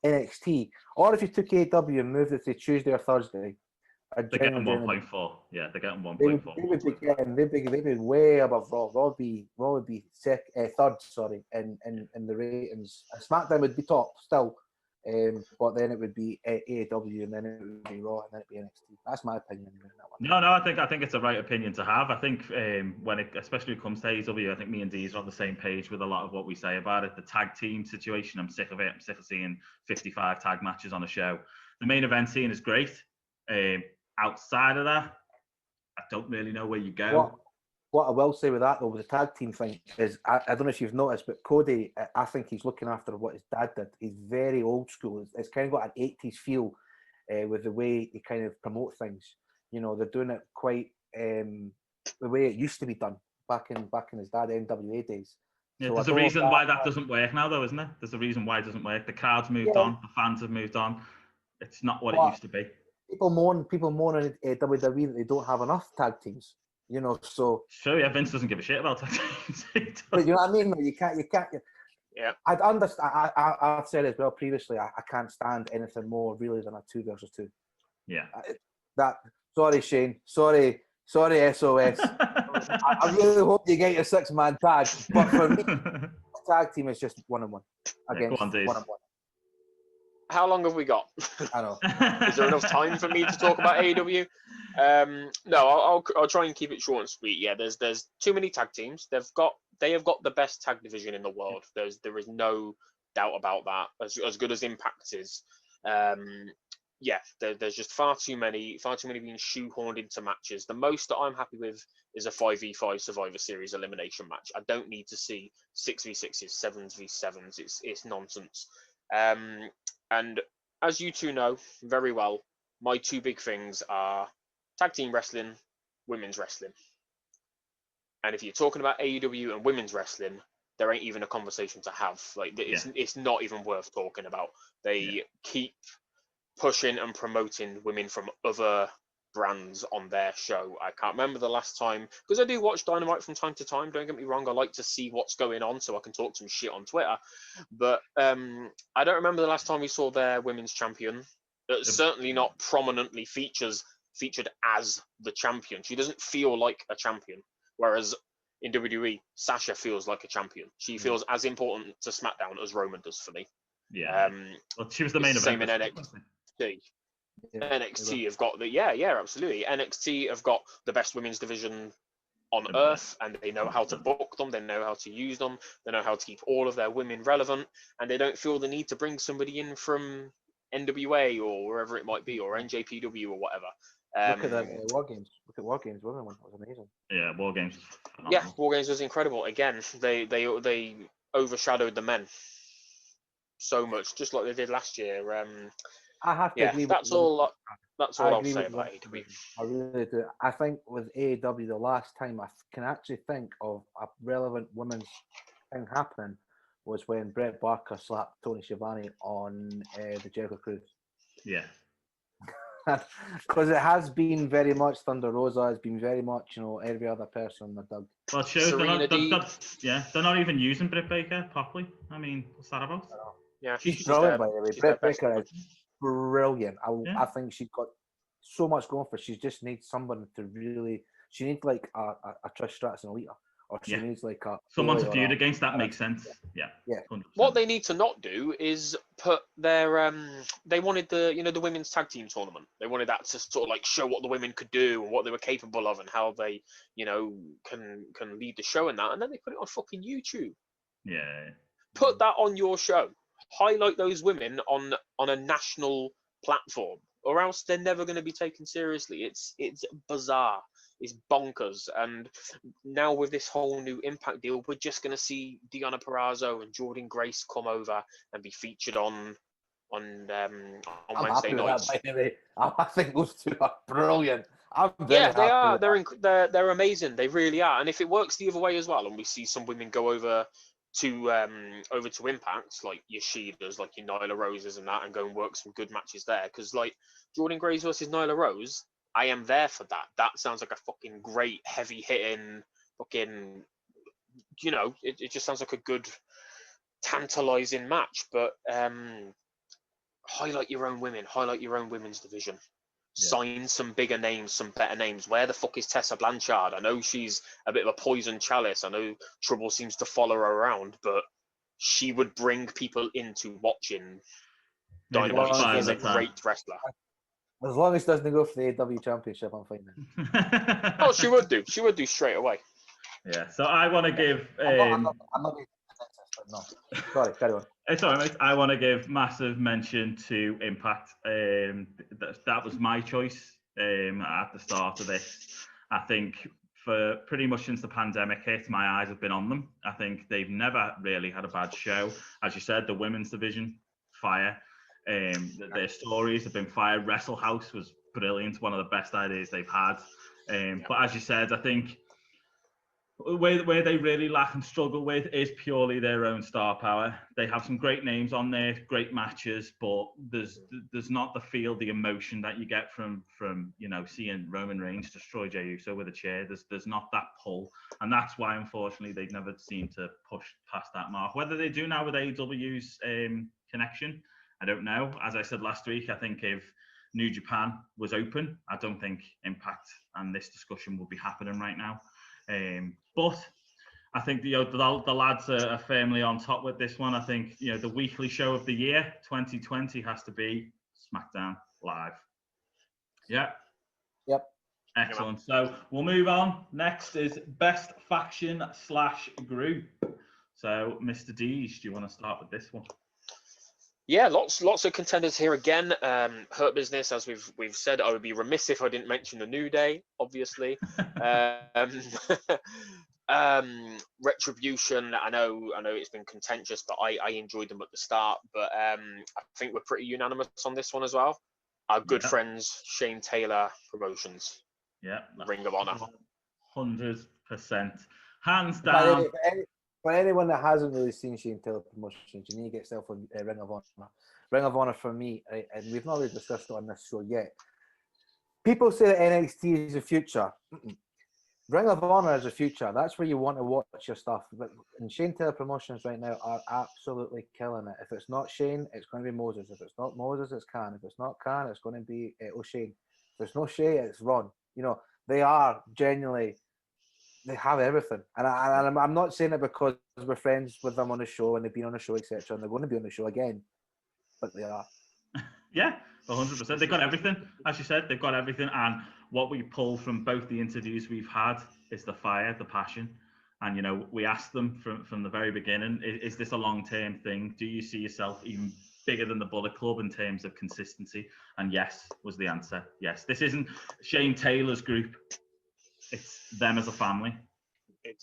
NXT or if you took AEW and moved it to Tuesday or Thursday, they're getting 1.4. Yeah, they're getting 1.4. They'd be way above Raw. Raw would be third, sorry, in the ratings. SmackDown would be top still, but then it would be AEW, and then it would be Raw, and then it'd be NXT. That's my opinion on that one. No, I think it's the right opinion to have. I think when it especially comes to AEW, I think me and Deez are on the same page with a lot of what we say about it. The tag team situation, I'm sick of it. I'm sick of seeing 55 tag matches on a show. The main event scene is great. Outside of that, I don't really know where you go. What I will say with that, though, with the tag team thing, is I don't know if you've noticed, but Cody, I think he's looking after what his dad did. He's very old school. It's kind of got an 80s feel with the way they kind of promote things. You know, they're doing it quite the way it used to be done back in his dad NWA days. Yeah, so there's a reason why that doesn't work now, though, isn't there? There's a reason why it doesn't work. The crowd's moved on. The fans have moved on. It's not what it used to be. People moan in WWE that they don't have enough tag teams, you know. So sure, yeah, Vince doesn't give a shit about tag teams. But you know what I mean? You can't. Yeah. I'd understand. I've said as well previously. I can't stand anything more really than a 2 versus 2. Yeah. Sorry, Shane. Sorry, SOS. I really hope you get your 6-man tag. But for me, a tag team is just 1-on-1 against 1-on-1. How long have we got? I know. Is there enough time for me to talk about AEW? No, I'll try and keep it short and sweet. Yeah, there's too many tag teams. They have got the best tag division in the world. There is no doubt about that. As good as Impact is, there's just far too many being shoehorned into matches. The most that I'm happy with is a 5v5 Survivor Series elimination match. I don't need to see 6v6s, 7v7s. It's nonsense. And as you two know very well, my two big things are tag team wrestling, women's wrestling. And if you're talking about AEW and women's wrestling, there ain't even a conversation to have. Like it's not even worth talking about. They keep pushing and promoting women from other brands on their show. I can't remember the last time, because I do watch Dynamite from time to time, don't get me wrong, I like to see what's going on so I can talk some shit on Twitter, but I don't remember the last time we saw their women's champion that certainly not prominently features featured as the champion. She doesn't feel like a champion. Whereas in WWE, Sasha feels like a champion. She feels as important to SmackDown as Roman does for me. Yeah. Well, she was the main event. Same in NXT. Yeah, NXT have got absolutely. NXT have got the best women's division on earth, and they know how to book them, they know how to use them, they know how to keep all of their women relevant, and they don't feel the need to bring somebody in from NWA or wherever it might be, or NJPW or whatever. Look at that War Games. Look at War Games. Women one was amazing. Yeah, War Games. Yeah, War Games was incredible. Again, they overshadowed the men so much, just like they did last year. I have to agree. That's all I'll say about AEW. I really do. I think with AEW, the last time I can actually think of a relevant women's thing happening was when Brett Barker slapped Tony Schiavone on the Jericho Cruise. Yeah. Because it has been very much Thunder Rosa, it's been very much, every other person in the dug. Well, it shows they're not even using Britt Baker properly. I mean, what's that about? Yeah, she's brilliant, by the way. Britt Baker is brilliant. I think she's got so much going for her. She just needs someone to really. She needs like a Trish Stratus and Alita, or she needs like someone to feud against. That makes sense. Yeah. 100%. What they need to not do is put their They wanted the women's tag team tournament. They wanted that to sort of like show what the women could do and what they were capable of and how they can lead the show and that. And then they put it on fucking YouTube. Yeah. Put that on your show. Highlight those women on a national platform, or else they're never going to be taken seriously. It's bizarre. It's bonkers. And now with this whole new Impact deal, we're just going to see Deonna Purrazzo and Jordynne Grace come over and be featured on Wednesday nights. I think those two are brilliant. They are. They're amazing. They really are. And if it works the other way as well, and we see some women go over to Impact, like your Shidas, like your Nyla Roses and that, and go and work some good matches there. Because like Jordynne Grace versus Nyla Rose, I am there for that. That sounds like a fucking great, heavy hitting, fucking, it just sounds like a good, tantalizing match. But highlight your own women, highlight your own women's division. Sign some bigger names, some better names. Where the fuck is Tessa Blanchard? I know she's a bit of a poison chalice. I know trouble seems to follow her around, but she would bring people into watching Dynamite. She's a great wrestler. As long as it doesn't go for the AEW Championship, I'm fine then. Oh, she would do. She would do straight away. Yeah. So I want to give. I'm not being sexist, but no. Sorry, carry on. It's all right, mate. I want to give massive mention to Impact. That was my choice at the start of this. I think for pretty much since the pandemic hit, my eyes have been on them. I think they've never really had a bad show. As you said, the women's division, fire. Their stories have been fire. Wrestle House was brilliant. One of the best ideas they've had. But as you said, I think where they really lack and struggle with is purely their own star power. They have some great names on there, great matches, but there's not the feel, the emotion that you get from seeing Roman Reigns destroy Jey Uso with a chair. There's not that pull, and that's why unfortunately they've never seemed to push past that mark. Whether they do now with AEW's connection, I don't know. As I said last week, I think if New Japan was open, I don't think Impact and this discussion would be happening right now. But I think the lads are firmly on top with this one. I think the weekly show of the year 2020 has to be SmackDown Live. Yeah. Yep. Excellent. So we'll move on. Next is best faction / group. So Mr. Deej, do you want to start with this one? Yeah, lots of contenders here again. Hurt Business, as we've said. I would be remiss if I didn't mention the New Day, obviously. Retribution. I know it's been contentious, but I enjoyed them at the start. But I think we're pretty unanimous on this one as well. Our good friends Shane Taylor Promotions. Yeah, Ring of Honor. 100%, hands down. For anyone that hasn't really seen Shane Taylor Promotions, you need to get yourself on Ring of Honor. Ring of Honor for me, and we've not really discussed it on this show yet. People say that NXT is the future. Ring of Honor is the future. That's where you want to watch your stuff. But and Shane Taylor Promotions right now are absolutely killing it. If it's not Shane, it's going to be Moses. If it's not Moses, it's Khan. If it's not Khan, it's going to be O'Shane. There's no Shay, it's Ron. You know, they are genuinely, they have everything. And I'm not saying it because we're friends with them on the show and they've been on the show, etc. And they're going to be on the show again, but they are. Yeah, 100%. They've got everything. As you said, they've got everything. And what we pull from both the interviews we've had is the fire, the passion. And, you know, we asked them from the very beginning, is this a long-term thing? Do you see yourself even bigger than the Bullet Club in terms of consistency? And yes, was the answer. Yes. This isn't Shane Taylor's group. It's them as a family.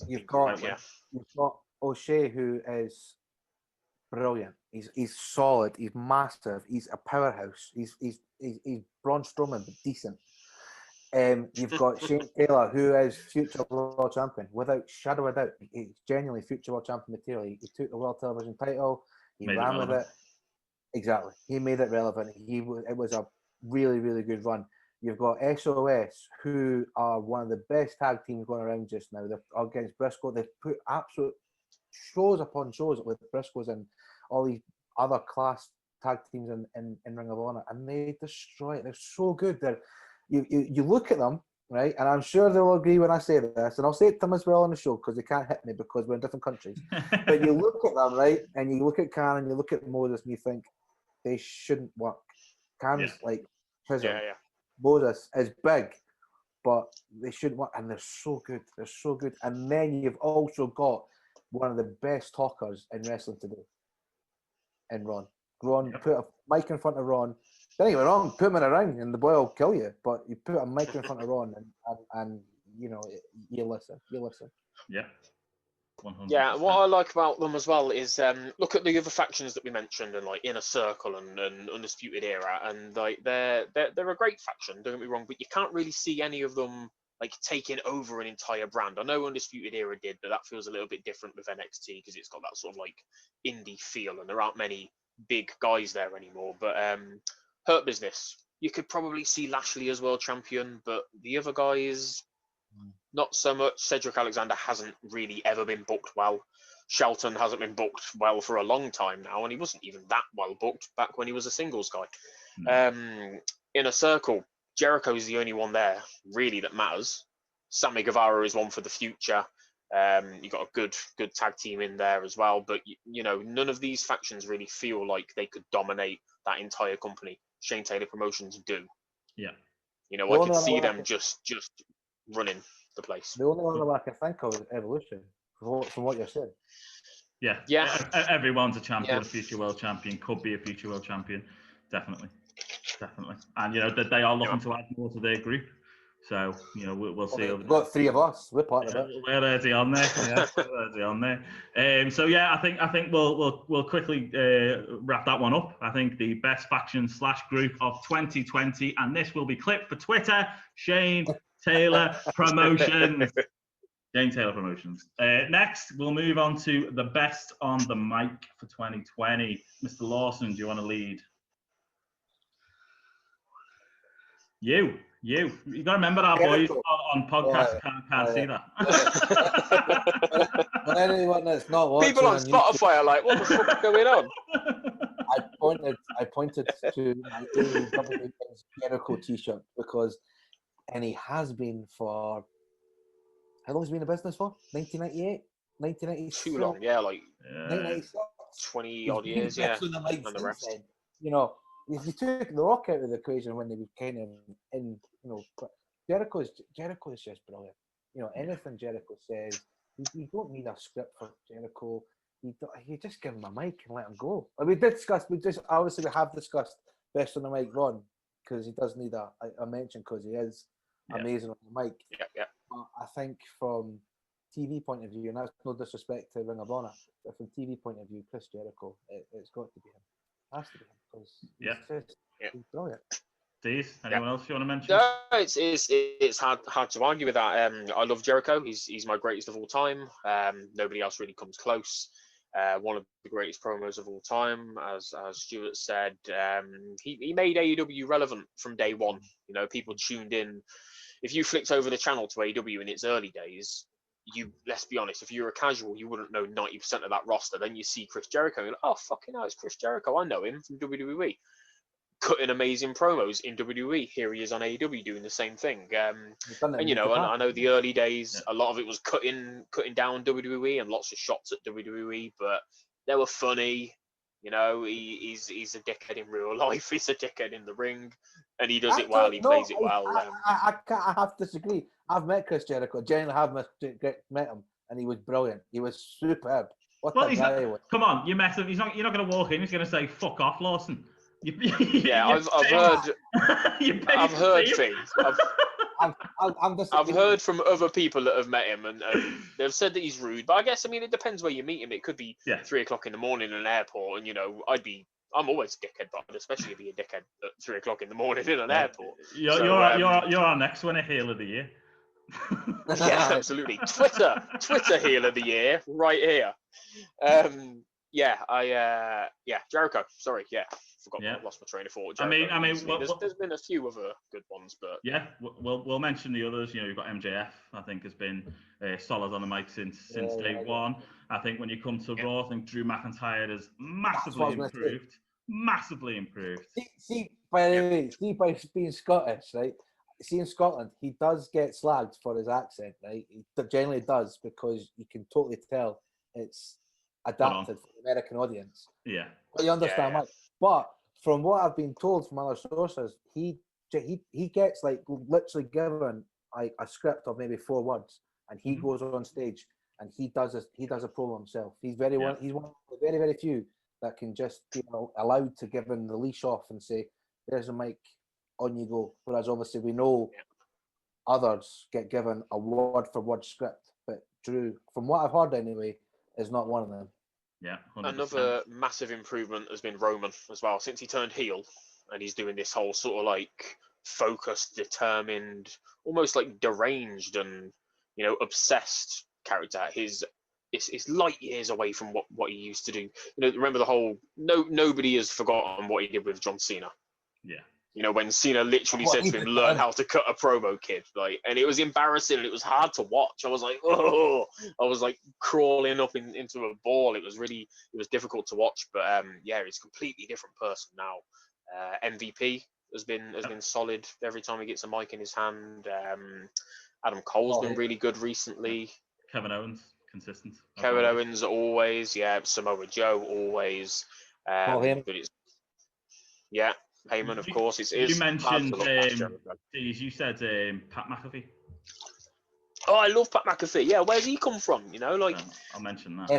You've got O'Shea, who is brilliant. He's solid. He's massive. He's a powerhouse. He's Braun Strowman, but decent. You've got Shane Taylor, who is future world champion, without shadow of doubt. He's genuinely future world champion material. He took the world television title. He ran with it. Exactly. He made it relevant. It was a really, really good run. You've got SOS, who are one of the best tag teams going around just now. They're against Briscoe. They've put absolute shows upon shows with Briscoes and all these other class tag teams in Ring of Honor, and they destroy it. They're so good. You look at them, right, and I'm sure they'll agree when I say this, and I'll say it to them as well on the show because they can't hit me because we're in different countries. But you look at them, right, and you look at Khan and you look at Moses and you think they shouldn't work. Khan's like prison. Yeah. Moses is big, but they shouldn't work, and they're so good. They're so good. And then you've also got one of the best talkers in wrestling today, in Ron. Put a mic in front of Ron. Don't get me wrong, put him in a ring and the boy will kill you. But you put a mic in front of Ron and you know, you listen. Yeah. 100%. Yeah, what I like about them as well is look at the other factions that we mentioned, and like Inner Circle and Undisputed Era, and like they're a great faction. Don't get me wrong, but you can't really see any of them like taking over an entire brand. I know Undisputed Era did, but that feels a little bit different with NXT because it's got that sort of like indie feel, and there aren't many big guys there anymore. But Hurt Business, you could probably see Lashley as world champion, but the other guys, not so much. Cedric Alexander hasn't really ever been booked well. Shelton hasn't been booked well for a long time now, and he wasn't even that well booked back when he was a singles guy. Inner Circle, Jericho's the only one there really that matters. Sammy Guevara is one for the future. You got a good tag team in there as well, but you know, none of these factions really feel like they could dominate that entire company. Shane Taylor Promotions do. Yeah. You know, I could see them just running the place. The only one I can think of is Evolution, from what you're saying. Yeah. Everyone's a champion, a future world champion, could be a future world champion. Definitely. And, you know, they are looking to add more to their group. So, you know, we'll see. We've got three of us. We're part of it. We're already on there. Yeah, we're already on there. So yeah, I think we'll quickly wrap that one up. I think the best faction / group of 2020, and this will be clipped for Twitter. Shane Taylor Promotions. Shane Taylor Promotions. Next, we'll move on to the best on the mic for 2020. Mr. Lawson, do you want to lead? You got to remember our boys on podcast can't see that. When anyone that's not watching, people on Spotify are like, "What the fuck is going on?" I pointed to my AEW Jericho T-shirt because, and he has been for how long has he been in business for? 1998, 1996. Too long, yeah, like 20 odd years, yeah. And the rest. You know. If you took The Rock out of the equation when they were kind of in, you know, Jericho is just brilliant. You know, anything Jericho says, you don't need a script for Jericho. You just give him a mic and let him go. Like we have discussed best on the mic Ron, because he does need a mention because he is amazing on the mic. Yeah. I think from TV point of view, and that's no disrespect to Ring of Honor, but from TV point of view, Chris Jericho, it's got to be him. Has to be him because he's brilliant. Steve, anyone else you want to mention? No, it's hard to argue with that. I love Jericho. He's my greatest of all time. Nobody else really comes close. One of the greatest promos of all time, as Stuart said. He made AEW relevant from day one. You know, people tuned in. If you flicked over the channel to AEW in its early days, let's be honest, if you're a casual, you wouldn't know 90% of that roster. Then you see Chris Jericho, and you're like, oh, fucking hell, it's Chris Jericho. I know him from WWE. cutting amazing promos in WWE. Here he is on AEW doing the same thing. He's done it And in you know, Japan. I know the early days, Yeah. a lot of it was cutting down WWE and lots of shots at WWE, but they were funny. You know, he's a dickhead in real life. He's a dickhead in the ring, and he does it well. He plays it well. I have to disagree. I've met Chris Jericho. Genuinely have met him, and he was brilliant. He was superb. What Well, a he's guy not. he was. Come on, you mess him. He's not. You're not going to walk in. He's going to say, "Fuck off, Lawson." Yeah, I've heard things. I've heard from other people that have met him, and they've said that he's rude. But I guess, I mean, it depends where you meet him. It could be 3 o'clock in the morning in an airport, and you know, I'm always a dickhead, but I'd especially be a dickhead at 3 o'clock in the morning in an airport. You're our next winner, heel of the year. Yeah, absolutely. Twitter heel of the year, right here. Jericho. Sorry, I lost my train of thought. Jericho, I mean, there's been a few other good ones, but yeah, we'll mention the others. You know, you've got MJF. I think has been solid on the mic since day one. I think when you come to Raw, I think Drew McIntyre has massively improved. Massively improved. See, by the way, by being Scottish, right? See, in Scotland, he does get slagged for his accent, right? He generally does, because you can totally tell it's adapted for the American audience. Yeah. But you understand why. But from what I've been told from other sources, he gets like literally given like a script of maybe 4 words, and he goes on stage and he does a promo himself. He's one of the very, very few that can just be allowed to give him the leash off and say, "There's a mic, on you go." Whereas obviously we know others get given a word for word script, but Drew, from what I've heard anyway, is not one of them. Yeah, 100%. Another massive improvement has been Roman as well since he turned heel, and he's doing this whole sort of like focused, determined, almost like deranged and obsessed character. It's light years away from what he used to do. Remember the whole nobody has forgotten what he did with John Cena. Yeah. When Cena literally said to him, "Learn how to cut a promo, kid." And it was embarrassing and it was hard to watch. I was like, oh, I was like crawling up into a ball. It was difficult to watch. But he's a completely different person now. MVP has been solid every time he gets a mic in his hand. Adam Cole's been really good recently. Kevin Owens, consistent. Kevin Owens always, Samoa Joe always. But it's Heyman, of course. You mentioned, you said Pat McAfee. Oh, I love Pat McAfee. Yeah, where's he come from? I'll mention that.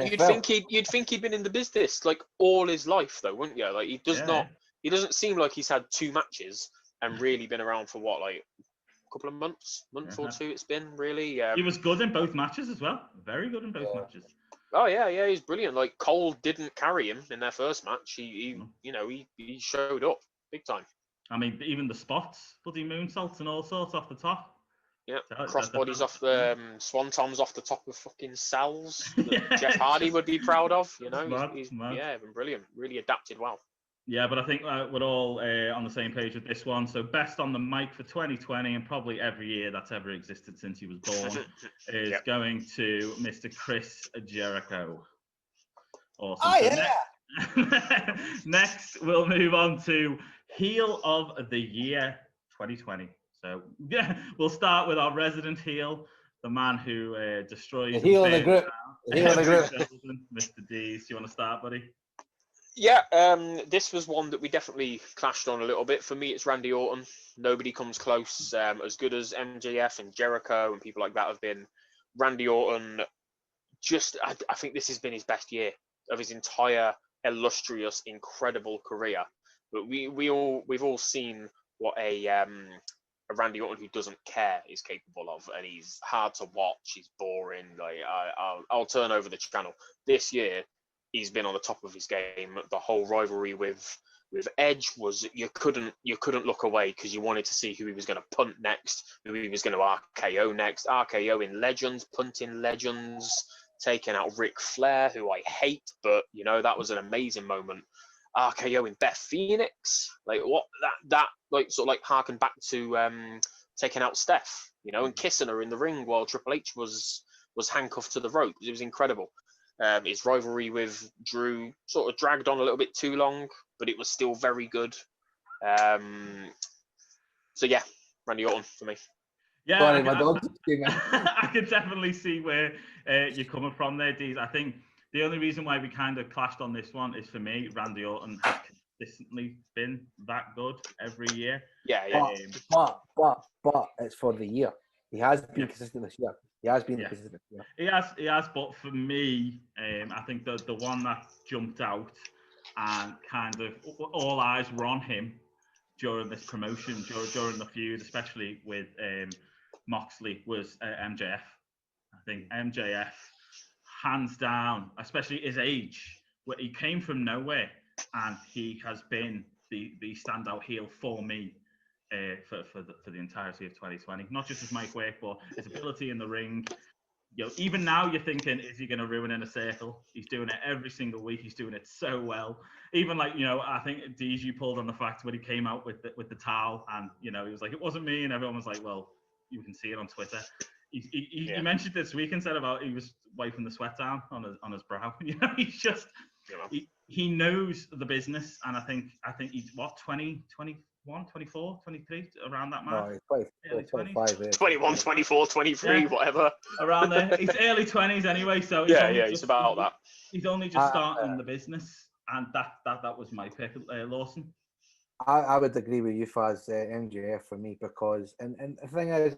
You'd think he'd been in the business like all his life, though, wouldn't you? Like he doesn't seem like he's had 2 matches and really been around for what, like a couple of month or 2. It's been really. He was good in both matches as well. Very good in both matches. Oh yeah, he's brilliant. Like Cole didn't carry him in their first match. He showed up big time. I mean, even the spots, bloody moonsaults and all sorts off the top. Yeah, crossbodies off the swantons off the top of fucking cells that Jeff Hardy would be proud of. He's been brilliant. Really adapted well. Yeah, but I think we're all on the same page with this one. So best on the mic for 2020 and probably every year that's ever existed since he was born is going to Mr. Chris Jericho. Awesome. Oh, yeah. Next, we'll move on to heel of the year 2020. So we'll start with our resident heel, the man who destroys the heel of the group. Mr. Dees. Do you want to start, buddy? Yeah, this was one that we definitely clashed on a little bit. For me, it's Randy Orton. Nobody comes close. As good as MJF and Jericho and people like that have been, Randy Orton, I think this has been his best year of his entire illustrious, incredible career. But we've all seen what a Randy Orton who doesn't care is capable of, and he's hard to watch. He's boring. Like I'll turn over the channel. This year, he's been on the top of his game. The whole rivalry with Edge was you couldn't look away because you wanted to see who he was going to punt next, who he was going to RKO next. RKO in Legends, punting Legends, taking out Ric Flair, who I hate, but that was an amazing moment. RKO in Beth Phoenix, like what that like sort of like harken back to taking out Steph, and kissing her in the ring while Triple H was handcuffed to the rope. It was incredible. His rivalry with Drew sort of dragged on a little bit too long, but it was still very good. So yeah, Randy Orton for me. Yeah, Sorry, my dog just came in. I can definitely see where you're coming from there, Deez. I think the only reason why we kind of clashed on this one is, for me, Randy Orton has consistently been that good every year. Yeah. But it's for the year. He has been consistent this year. He has been consistent this year. He has. But for me, I think the one that jumped out and kind of all eyes were on him during this promotion, during the feud, especially with Moxley, was MJF. I think MJF, hands down, especially his age, where he came from nowhere, and he has been the standout heel for me for the entirety of 2020. Not just his mic work, but his ability in the ring. You know, even now you're thinking, is he going to ruin in a circle? He's doing it every single week. He's doing it so well. Even like, you know, I think DG pulled on the fact when he came out with the towel, and you know, he was like, it wasn't me, and everyone was like, well, you can see it on Twitter. He mentioned this week and said about he was wiping the sweat down on his brow. You know, he's just he knows the business, and I think he's what 21, 24, 23, around that mark. No, he's 25, 21, 24, 23, whatever. Around there. He's early 20s anyway, so he's about that. He's only just starting the business, and that was my pick, Lawson. I would agree with you, Faz, MJF for me, because and the thing is,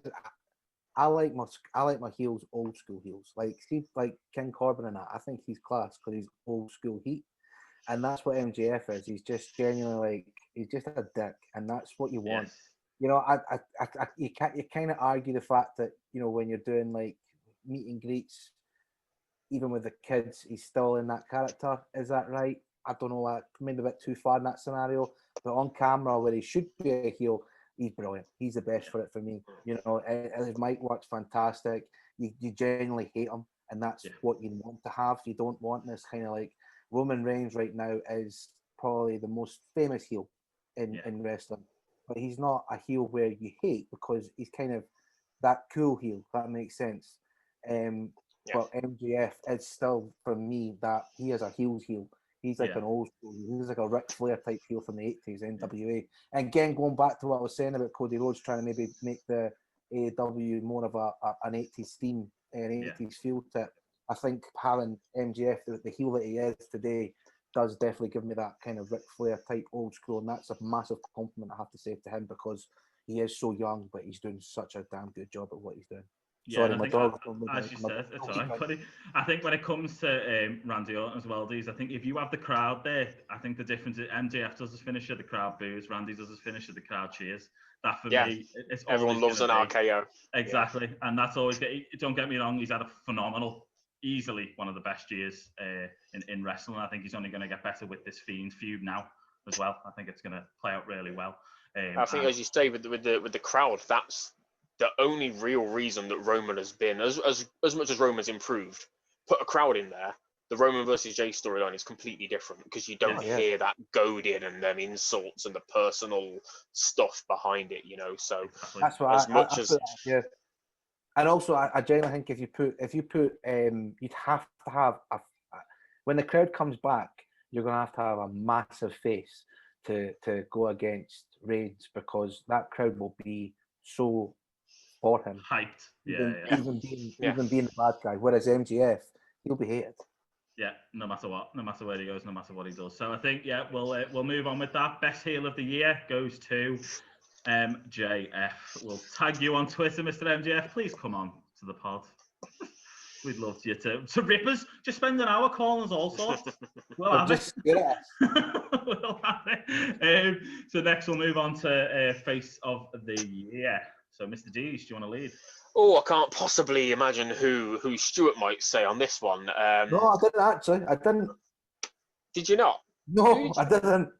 I like my heels old school heels. Like King Corbin and that. I think he's class because he's old school heat. And that's what MJF is. He's just genuinely like, he's just a dick, and that's what you want. Yes. You know, you kind of argue the fact that, you know, when you're doing like meet and greets, even with the kids, he's still in that character. Is that right? I don't know. Maybe a bit too far in that scenario. But on camera, where he should be a heel, he's brilliant. He's the best for it for me. You know, his mic works fantastic. You genuinely hate him, and that's what you want to have. You don't want this kind of like. Roman Reigns right now is probably the most famous heel in wrestling, but he's not a heel where you hate, because he's kind of that cool heel. If that makes sense. But MJF is still, for me, that he is a heel's heel. He's like an old school. He's like a Ric Flair type heel from the 80s, NWA. And again, going back to what I was saying about Cody Rhodes trying to maybe make the AEW more of an 80s theme, an 80s feel to it. I think having MJF, the heel that he is today, does definitely give me that kind of Ric Flair type old school, and that's a massive compliment I have to say to him, because he is so young, but he's doing such a damn good job at what he's doing. Sorry, my dog. As you said, it's all right, buddy. I think when it comes to Randy Orton as well, Deez, I think if you have the crowd there, I think the difference is MJF does his finisher, the crowd boos. Randy does his finisher, the crowd cheers. That for me, it's everyone loves an RKO. Exactly, and that's always. Don't get me wrong, he's had a phenomenal. Easily one of the best years in wrestling. I think he's only going to get better with this Fiend feud now as well. I think it's going to play out really well. I think, as you say, with the crowd, that's the only real reason that Roman has been as much as Roman's improved. Put a crowd in there. The Roman versus Jay storyline is completely different, because you don't hear that goading and them insults and the personal stuff behind it. You know, so that's what And also, I genuinely think if you put, you'd have to have when the crowd comes back, you're going to have a massive face to go against Reigns, because that crowd will be so for him, hyped, even being the bad guy. Whereas MJF, he'll be hated. Yeah, no matter what, no matter where he goes, no matter what he does. So I think we'll move on with that. Best heel of the year goes to MJF. We'll tag you on Twitter, Mr. MJF. Please come on to the pod. We'd love you to rip us. Just spend an hour calling us all sorts. We'll have it. We'll have it. So next we'll move on to Face of the Year. So Mr. Deez, do you want to lead? Oh, I can't possibly imagine who Stuart might say on this one. No, I didn't actually. I didn't. Did you not? No, I didn't.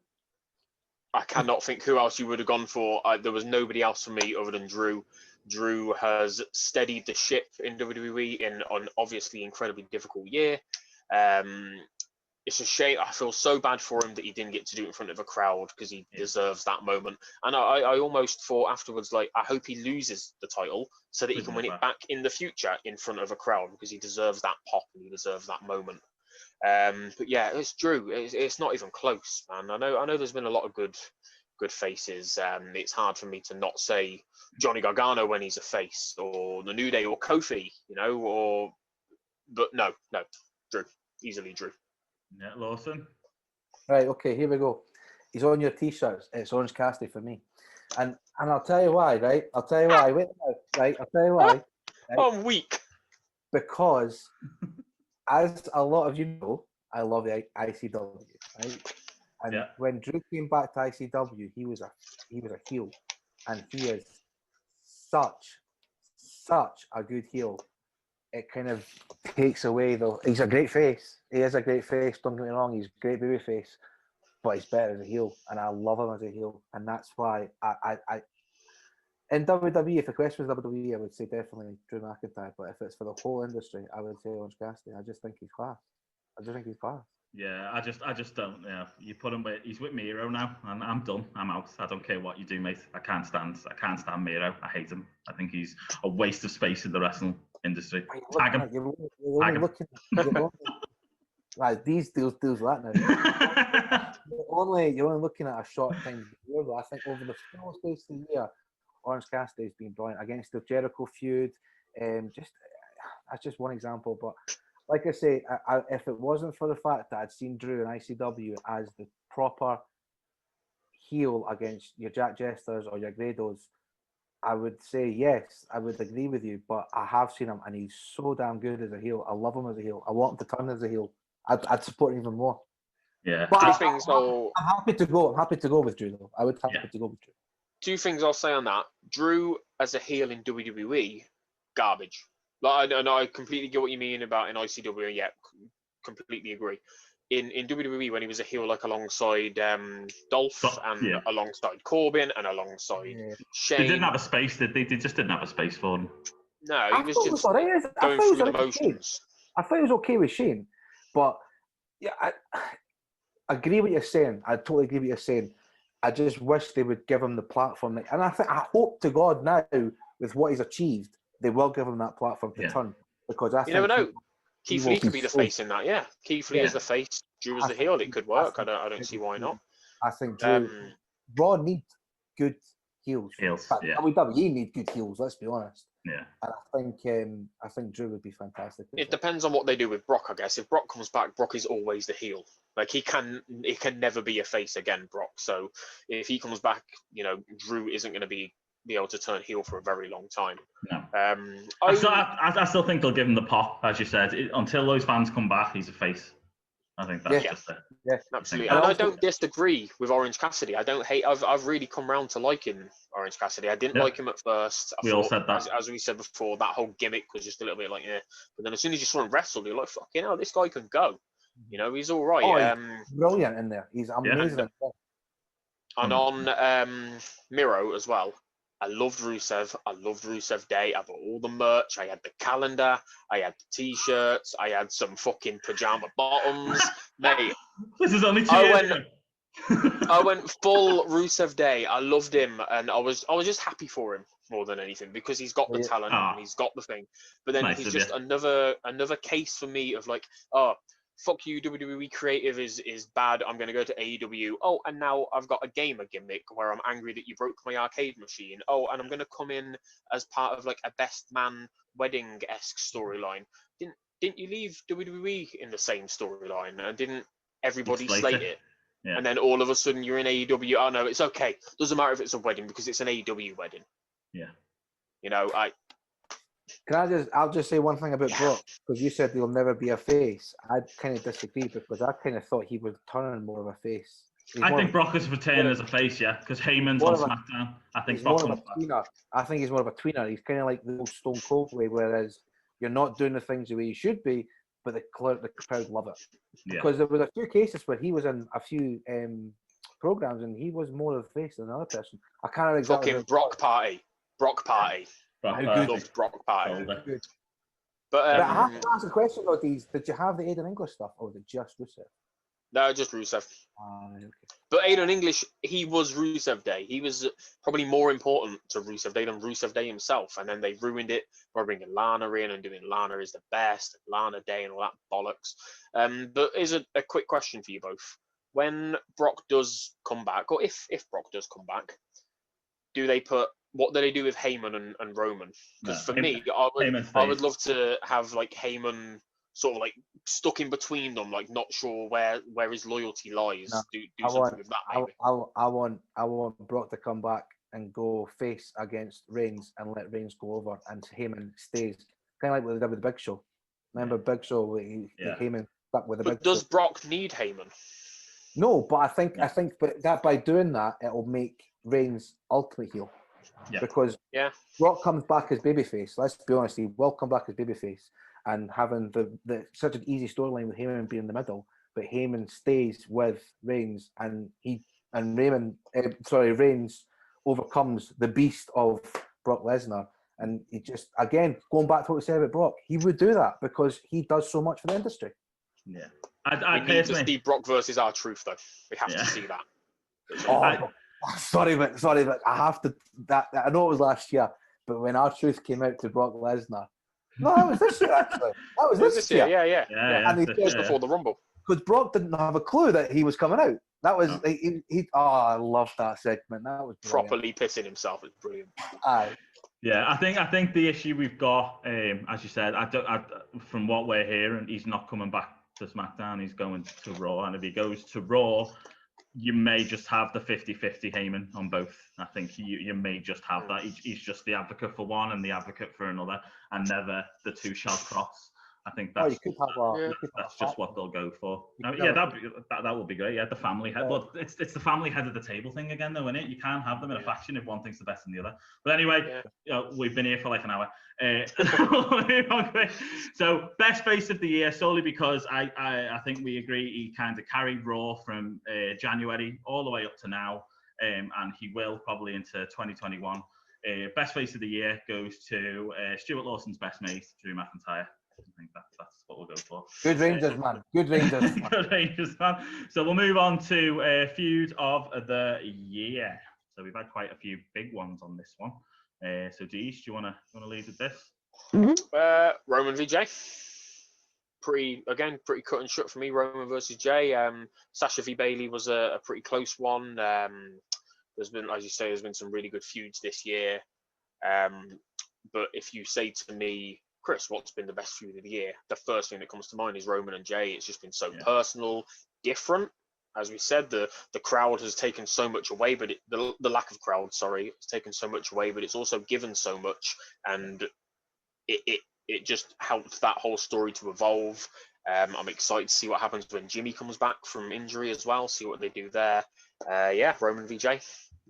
I cannot think who else you would have gone for. There was nobody else for me other than Drew. Drew has steadied the ship in WWE in an obviously incredibly difficult year. It's a shame. I feel so bad for him that he didn't get to do it in front of a crowd, because he deserves that moment. And I almost thought afterwards, like, I hope he loses the title so that he can win it back in the future in front of a crowd, because he deserves that pop and he deserves that moment. But yeah, it's Drew. It's not even close, man. I know there's been a lot of good good faces. It's hard for me to not say Johnny Gargano when he's a face, or the New Day, or Kofi, but no, Drew, easily Drew. Yeah, Lawson. Right, okay, here we go. He's on your t-shirts. It's Orange Cassidy for me. And I'll tell you why, right? I'll tell you why. Wait, right? I'll tell you why. Right? I'm weak. Because, as a lot of you know, I love the ICW, right? And when Drew came back to ICW, he was a heel, and he is such a good heel. It kind of takes away he's a great face. He is a great face. Don't get me wrong. He's a great baby face, but he's better as a heel, and I love him as a heel, and that's why I in WWE, if the question was WWE, I would say definitely Drew McIntyre. But if it's for the whole industry, I would say Orange Cassidy. I just think he's class. Yeah, I just don't. Yeah, you put him with. He's with Miro now, and I'm done. I'm out. I don't care what you do, mate. I can't stand Miro. I hate him. I think he's a waste of space in the wrestling industry. Tag him. You're like these deals like that now. you're only looking at a short time. I think over the small space of the year, Orange Cassidy's been brilliant against the Jericho feud. That's just one example, but. Like I say, if it wasn't for the fact that I'd seen Drew in ICW as the proper heel against your Jack Jesters or your Grados, I would say yes, I would agree with you. But I have seen him, and he's so damn good as a heel. I love him as a heel. I want him to turn as a heel. I'd support him even more. Yeah. But I'm happy to go. I'm happy to go with Drew, though. I would happy to go with Drew. 2 things I'll say on that. Drew as a heel in WWE, garbage. Like, I completely get what you mean about in ICW. Yeah, completely agree. In WWE, when he was a heel, like alongside Dolph and alongside Corbin and alongside Shane, they didn't have a space, did they? They just didn't have a space for him. No, he was just going through the motions. I thought he was okay with Shane, but yeah, I agree what you're saying. I totally agree what you're saying. I just wish they would give him the platform, and I hope to God now with what he's achieved. They will give him that platform to turn, because I think never know. Keith Lee could be the face in that. Yeah, Keith Lee is the face. Drew is the heel. It could work. I don't see why not. I think Drew. Raw needs good heels. WWE need good heels. Let's be honest. Yeah. And I think Drew would be fantastic. It depends on what they do with Brock, I guess. If Brock comes back, Brock is always the heel. Like he can never be a face again, Brock. So if he comes back, Drew isn't going to be able to turn heel for a very long time. No. I still think they'll give him the pop, as you said. Until those fans come back, he's a face. I think that's just it. Yeah, absolutely. And I don't disagree with Orange Cassidy. I don't hate. I've really come round to liking Orange Cassidy. I didn't like him at first. We all said that. As we said before, that whole gimmick was just a little bit like, yeah. But then as soon as you saw him wrestle, you're like, fucking hell, this guy can go. He's all right. He's brilliant in there. He's amazing. And on Miro as well. I loved Rusev. I loved Rusev Day. I bought all the merch. I had the calendar. I had the t-shirts. I had some fucking pajama bottoms. Mate, this is only 2 years ago. I went full Rusev Day. I loved him, and I was just happy for him more than anything, because he's got the talent and he's got the thing. But then he's just another case for me of like, fuck you, WWE creative is bad. I'm going to go to AEW. Oh, and now I've got a gamer gimmick where I'm angry that you broke my arcade machine. Oh, and I'm going to come in as part of like a best man wedding-esque storyline. Didn't you leave WWE in the same storyline? And didn't everybody slate it? Yeah. And then all of a sudden you're in AEW. Oh no, it's okay. Doesn't matter if it's a wedding because it's an AEW wedding. Yeah. I'll just say one thing about Brock, because you said he'll never be a face. I kind of disagree, because I kind of thought he would turn more of a face. I think Brock is returning as a face, because Heyman's on SmackDown. I think Brock comes back. I think he's more of a tweener. He's kind of like the old Stone Cold way, whereas you're not doing the things the way you should be, but the crowd love it. Yeah. Because there was a few cases where he was in a few programs and he was more of a face than another person. I can't remember exactly. Fucking Brock Party. I loved Brock Party. But I have to ask a question about these. Did you have the Aiden English stuff, or was it just Rusev? No, just Rusev. Okay. But Aiden English, he was Rusev Day. He was probably more important to Rusev Day than Rusev Day himself. And then they ruined it by bringing Lana in and doing Lana is the best, Lana Day and all that bollocks. But here's a quick question for you both. when Brock does come back, or if Brock does come back, what do they do with Heyman and Roman? Because for me, I would love to have like Heyman sort of like stuck in between them, like not sure where his loyalty lies. No, do something with that, maybe. I want Brock to come back and go face against Reigns and let Reigns go over, and Heyman stays. Kind of like what they did with the Big Show. Remember Big Show? Heyman stuck with the Big Show. But does Brock need Heyman? No, but I think but that by doing that, it'll make Reigns ultimate heel. Yeah. Because Brock comes back as babyface. Let's be honest, he will come back as babyface, and having the such an easy storyline with Heyman being in the middle, but Heyman stays with Reigns, and Reigns overcomes the beast of Brock Lesnar, and he just, again, going back to what we said about Brock, he would do that because he does so much for the industry. Yeah, we need to see Brock versus R-Truth, though. We have to see that. Sorry, but I have to. I know it was last year, but when R-Truth came out to Brock Lesnar, no, that was this year actually. That was this year. Yeah. And he just before the Rumble. Because Brock didn't have a clue that he was coming out. That was I loved that segment. That was brilliant. Properly pissing himself. It's brilliant. Aye. Yeah, I think the issue we've got, as you said, from what we're hearing, he's not coming back to SmackDown. He's going to Raw, and if he goes to Raw, you may just have the 50-50 Heyman on both. I think you may just have that. He's just the advocate for one and the advocate for another, and never the two shall cross. I think that's just what they'll go for. That would be great. Yeah, the family head. Well, it's the family head of the table thing again, though, isn't it? You can't have them in a faction if one thinks the best than the other. But anyway, we've been here for like an hour. So best face of the year, solely because I think we agree he kind of carried Raw from January all the way up to now, and he will probably into 2021. Best face of the year goes to Stuart Lawson's best mate, Drew McIntyre. I think that's what we'll go for. Good Rangers, man. Good Rangers. Good Rangers, man. So we'll move on to feud of the year. So we've had quite a few big ones on this one. So Deesh, do you want to lead with this? Mm-hmm. Roman v Jay. Pretty cut and shut for me. Roman versus Jay. Sasha v Bailey was a pretty close one. There's been, as you say, some really good feuds this year. But if you say to me, Chris, what's been the best feud of the year? The first thing that comes to mind is Roman and Jay. It's just been so personal, different. As we said, the crowd has taken so much away, but the lack of crowd, has taken so much away, but it's also given so much, and it just helped that whole story to evolve. I'm excited to see what happens when Jimmy comes back from injury as well. See what they do there. Roman v Jay,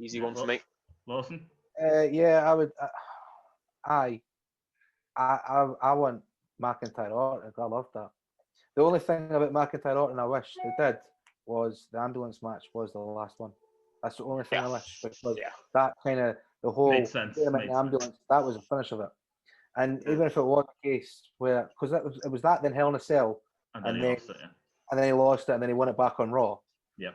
easy one for me. Lawson. I would. I want McIntyre Orton. I love that. The only thing about McIntyre Orton I wish they did was the ambulance match was the last one. That's the only thing I wish, because that kind of the whole ambulance, that was the finish of it. And even if it was the case where, because it was that then Hell in a Cell, and then he lost it, and then he won it back on Raw. Yeah,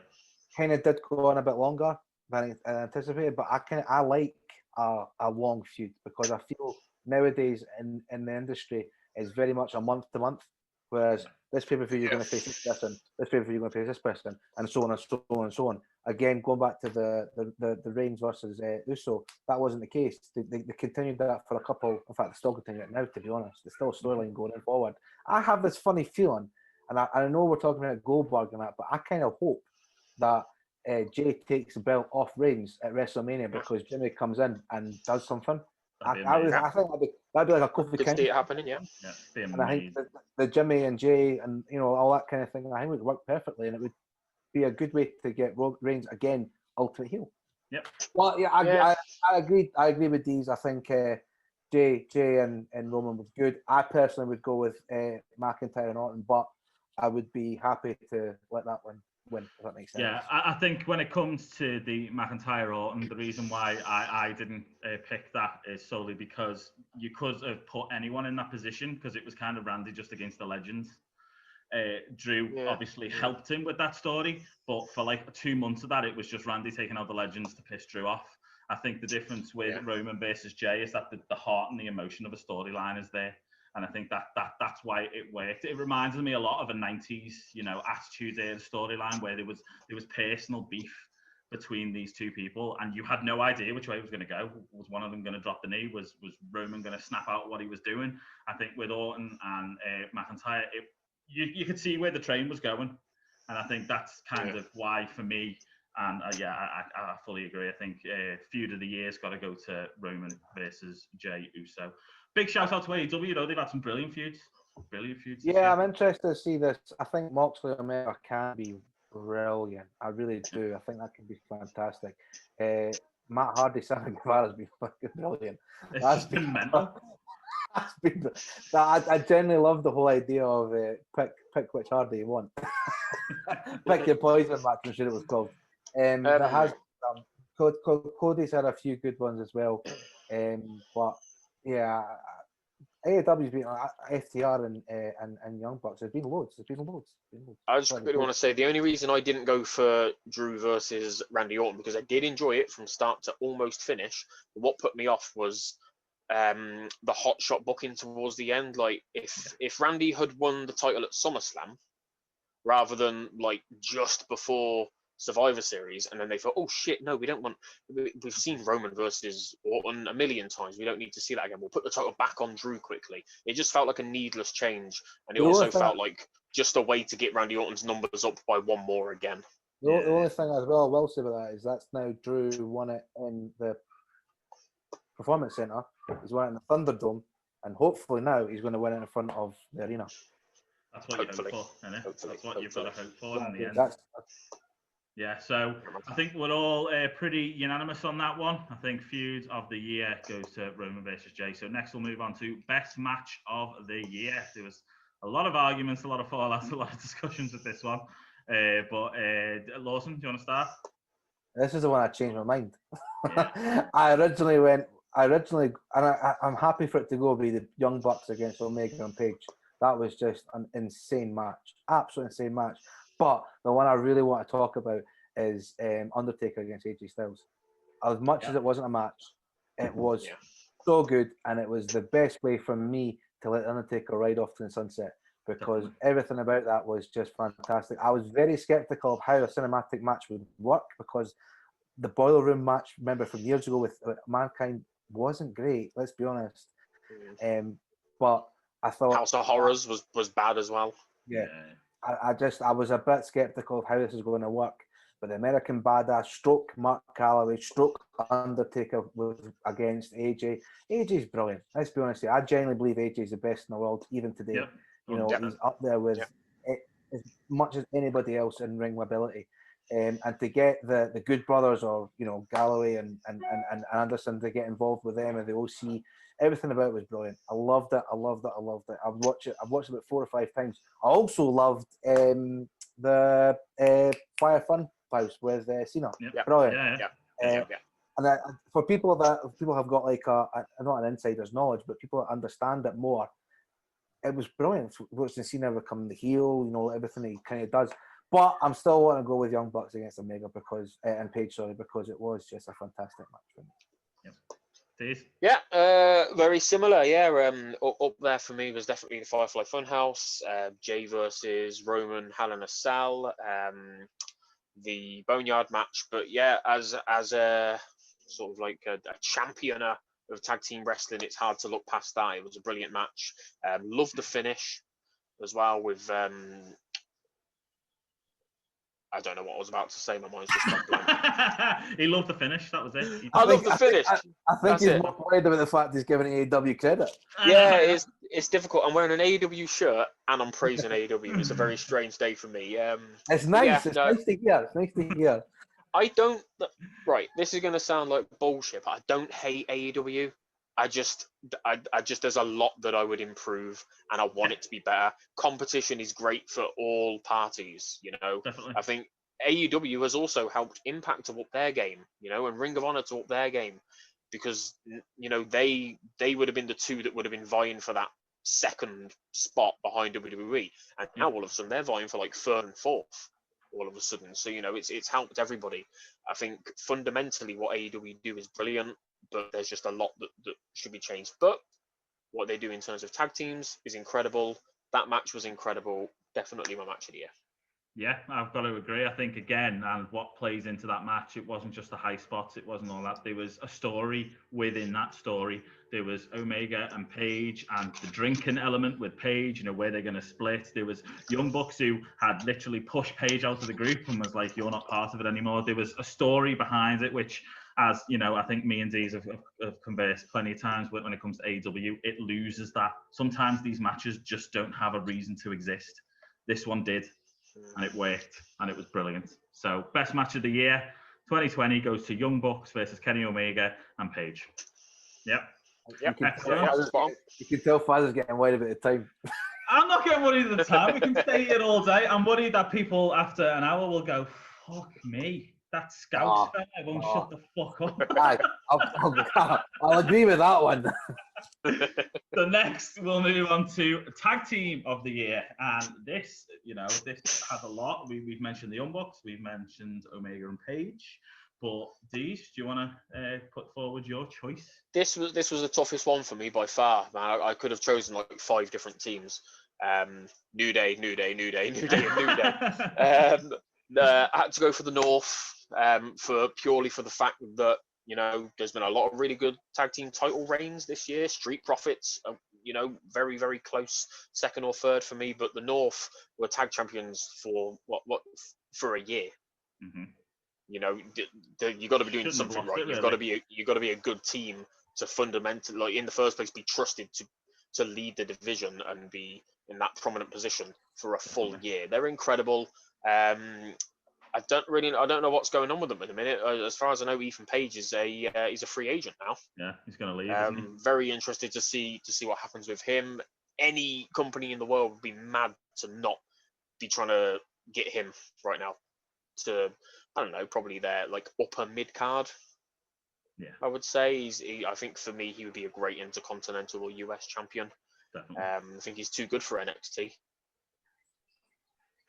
kind of did go on a bit longer than I anticipated, but I like a long feud, because I feel nowadays in the industry is very much a month to month, whereas this pay-per-view you're going to face this person, this pay-per-view you're going to face this person, and so on and so on and so on. Again, going back to the Reigns versus Uso, that wasn't the case. They continued that for a couple. In fact, they still continue it now, to be honest. There's still a storyline going forward. I have this funny feeling, and I know we're talking about Goldberg and that, but I kind of hope that Jay takes the belt off Reigns at WrestleMania, because Jimmy comes in and does something. I think that'd be like a Kofi Kingston. See it happening, and I think the Jimmy and Jay and all that kind of thing, I think would work perfectly, and it would be a good way to get Reigns again ultimate heel. Yep. Well, I agree. I agree with these. I think Jay and Roman was good. I personally would go with McIntyre and Orton, but I would be happy to let that one win, if that makes sense. Yeah, I think when it comes to the McIntyre Orton, the reason why I didn't pick that is solely because you could have put anyone in that position, because it was kind of Randy just against the legends. Drew obviously helped him with that story, but for like 2 months of that, it was just Randy taking out the legends to piss Drew off. I think the difference with Roman versus Jay is that the heart and the emotion of a storyline is there. And I think that's why it worked. It reminds me a lot of a 90s, Attitude Era storyline where there was personal beef between these two people, and you had no idea which way it was going to go. Was one of them going to drop the knee? Was Roman going to snap out what he was doing? I think with Orton and McIntyre, you could see where the train was going, and I think that's kind of why for me. And I fully agree. I think feud of the year's got to go to Roman versus Jey Uso. Big shout out to AEW, they've had some brilliant feuds. Yeah, I'm interested to see this. I think Moxley Omega can be brilliant. I really do. I think that can be fantastic. Matt Hardy, Sammy Guevara has been fucking brilliant. That's been mental. I genuinely love the whole idea of pick which Hardy you want. Pick your poison match, I'm sure it was called. That has Cody's had a few good ones as well. But yeah, AEW's been FTR and Young Bucks. There's been loads. I just really want to say the only reason I didn't go for Drew versus Randy Orton, because I did enjoy it from start to almost finish. What put me off was the hot shot booking towards the end. Like if Randy had won the title at SummerSlam rather than like just before Survivor Series, and then they thought, oh shit, no, we don't want. We've seen Roman versus Orton a million times. We don't need to see that again. We'll put the title back on Drew quickly. It just felt like a needless change, and it also felt like just a way to get Randy Orton's numbers up by one more again. The only thing as well I will say about that is that's now Drew won it in the Performance Center. He's won it in the Thunderdome, and hopefully now he's going to win it in front of the arena. That's what you hope for, isn't it? That's what you've got to hope for in the end. Yeah, so I think we're all pretty unanimous on that one. I think feud of the year goes to Roman versus Jey. So next we'll move on to best match of the year. There was a lot of arguments, a lot of fallouts, a lot of discussions with this one. But Lawson, do you want to start? This is the one I changed my mind. Yeah. I'm happy for it to go be the Young Bucks against Omega and Page. That was just an insane match, absolute insane match. But the one I really want to talk about is Undertaker against AJ Styles. As much as it wasn't a match, it was so good, and it was the best way for me to let Undertaker ride off to the sunset, because everything about that was just fantastic. I was very skeptical of how a cinematic match would work, because the Boiler Room match, remember from years ago with Mankind, wasn't great, let's be honest. But I thought House of Horrors was bad as well. Yeah. I was a bit skeptical of how this is going to work, but the American Badass stroke Mark Calloway stroke Undertaker was against AJ. AJ's brilliant. Let's be honest here. I genuinely believe AJ's the best in the world even today. Yep. He's up there with as much as anybody else in ring ability. And to get the Good Brothers, or Galloway and Anderson, to get involved with them and the OC, everything about it was brilliant. I loved it. I've watched it about 4 or 5 times. I also loved the Fire Fun House with Cena. Yep. Brilliant. And for people have got like not an insider's knowledge, but people that understand it more, it was brilliant. Watching Cena become the heel, everything he kind of does. But I'm still want to go with Young Bucks against Omega and Page, because it was just a fantastic match for me. Yeah, very similar. Yeah, up there for me was definitely the Firefly Funhouse, Jey versus Roman, Hell in a Cell, the Boneyard match. But yeah, as a sort of like a championer of tag team wrestling, it's hard to look past that. It was a brilliant match. Loved the finish as well with. I don't know what I was about to say. My mind's just gone blank. He loved the finish. That was it. I love the finish. I think he's more worried about the fact he's giving AEW credit. Yeah, it's difficult. I'm wearing an AEW shirt and I'm praising AEW. It's a very strange day for me. It's nice. Nice to hear. I don't. Right, this is going to sound like bullshit, but I don't hate AEW. I just there's a lot that I would improve, and I want it to be better. Competition is great for all parties, Definitely. I think AEW has also helped Impact to up their game, and Ring of Honor to up their game, because they would have been the two that would have been vying for that second spot behind WWE, and now all of a sudden they're vying for like third and fourth. All of a sudden, so it's helped everybody. I think fundamentally what AEW do is brilliant, but there's just a lot that should be changed. But what they do in terms of tag teams is incredible. That match was incredible. Definitely my match of the year. Yeah, I've got to agree. I think again, and what plays into that match, it wasn't just the high spots, it wasn't all that. There was a story within that story. There was Omega and Paige and the drinking element with Paige, where they're going to split. There was Young Bucks who had literally pushed Paige out of the group and was like, you're not part of it anymore. There was a story behind it, which, as I think me and Deez have conversed plenty of times when it comes to AEW, it loses that. Sometimes these matches just don't have a reason to exist. This one did. And it worked, and it was brilliant. So, best match of the year, 2020 goes to Young Bucks versus Kenny Omega and Paige. Yep. You can tell Faz is getting worried about the time. I'm not getting worried at the time. We can stay here all day. I'm worried that people after an hour will go, fuck me. That Scouse fella won't shut the fuck up. I'll agree with that one. So next, we'll move on to Tag Team of the Year. And this, this has a lot. We've mentioned the Young Bucks. We've mentioned Omega and Paige. But Deez, do you want to put forward your choice? This was the toughest one for me by far. Man, I could have chosen like 5 different teams. New Day, New Day, New Day, New Day, and New Day. I had to go for the North purely for the fact that there's been a lot of really good tag team title reigns this year. Street Profits, very, very close second or third for me. But the North were tag champions for for a year. Mm-hmm. You got to be doing something right. Really. You've got to be a good team to fundamentally, like in the first place, be trusted to lead the division and be in that prominent position for a full year. They're incredible. I don't know what's going on with them at the minute. As far as I know, Ethan Page is he's a free agent now. Yeah, he's going to leave. Isn't he? Very interested to see what happens with him. Any company in the world would be mad to not be trying to get him right now. To I don't know, probably their like upper mid card. Yeah, I would say I think for me he would be a great Intercontinental or US champion. Definitely. I think he's too good for NXT.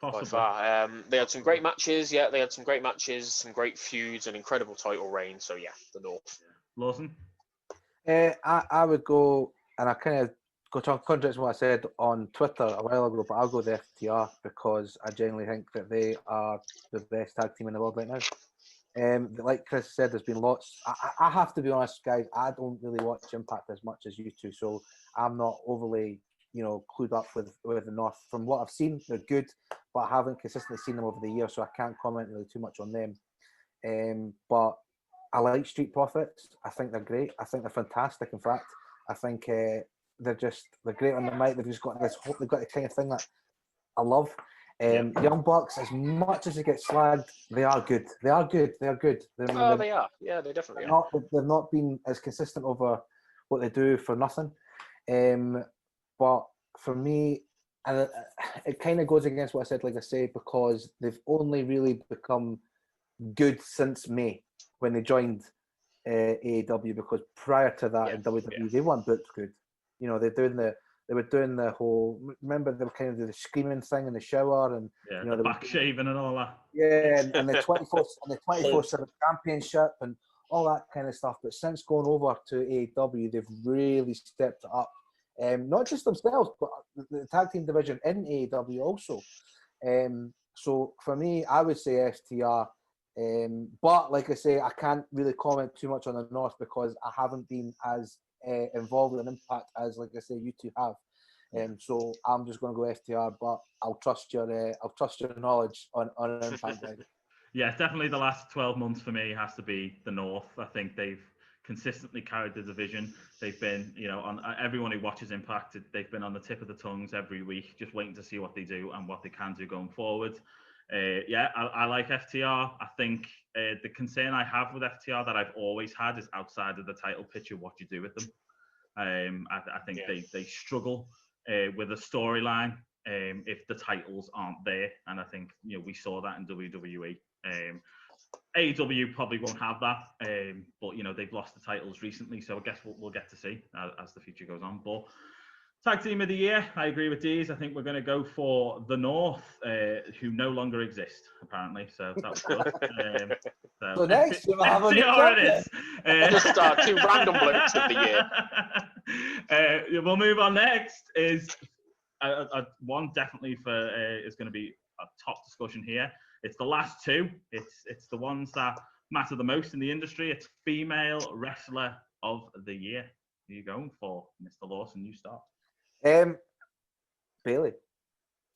Possibly. By far. They had some great matches. Yeah, they had some great matches, some great feuds, an incredible title reign. So yeah, the North. Lawson? I would go, and I kind of go to contrast what I said on Twitter a while ago, but I'll go the FTR because I genuinely think that they are the best tag team in the world right now. Like Chris said, there's been lots. I have to be honest, guys. I don't really watch Impact as much as you two, so I'm not overly, clued up with the North. From what I've seen, they're good, but I haven't consistently seen them over the years, so I can't comment really too much on them. But I like Street Profits. I think they're great. I think they're fantastic. In fact, I think they're great on the mic. They've got the kind of thing that I love. Young Bucks, as much as they get slagged, they are good. They are good. They are good. They are. Yeah, they definitely are. They've not been as consistent over what they do for nothing. But for me, and it kind of goes against what I said, like I say, because they've only really become good since May when they joined AEW. Because prior to that in WWE, they weren't booked good. They were doing the whole. Remember, they were kind of doing the screaming thing in the shower and the back shaving and all that. Yeah, and the 24/7 championship and all that kind of stuff. But since going over to AEW, they've really stepped it up. Not just themselves, but the tag team division in AEW also. So for me, I would say FTR. But like I say, I can't really comment too much on the North because I haven't been as involved in Impact as, like I say, you two have. So I'm just going to go FTR, but I'll trust your knowledge on Impact. Yeah, definitely the last 12 months for me has to be the North. I think they've consistently carried the division. They've been, on everyone who watches Impact, they've been on the tip of the tongues every week, just waiting to see what they do and what they can do going forward. I like FTR. I think the concern I have with FTR that I've always had is outside of the title picture, what you do with them. I think they struggle with a storyline if the titles aren't there, and I think we saw that in WWE. AEW probably won't have that, but they've lost the titles recently, so I guess we'll get to see as the future goes on. But Tag team of the year, I agree with Dees. I think we're going to go for the North, who no longer exist, apparently. So that was good. So next, we'll have a new it is. Just two random blokes of the year. We'll move on. Next is one definitely is going to be a top discussion here. It's the last two. It's the ones that matter the most in the industry. It's female wrestler of the year. Who are you going for, Mr. Lawson? You start. Bayley.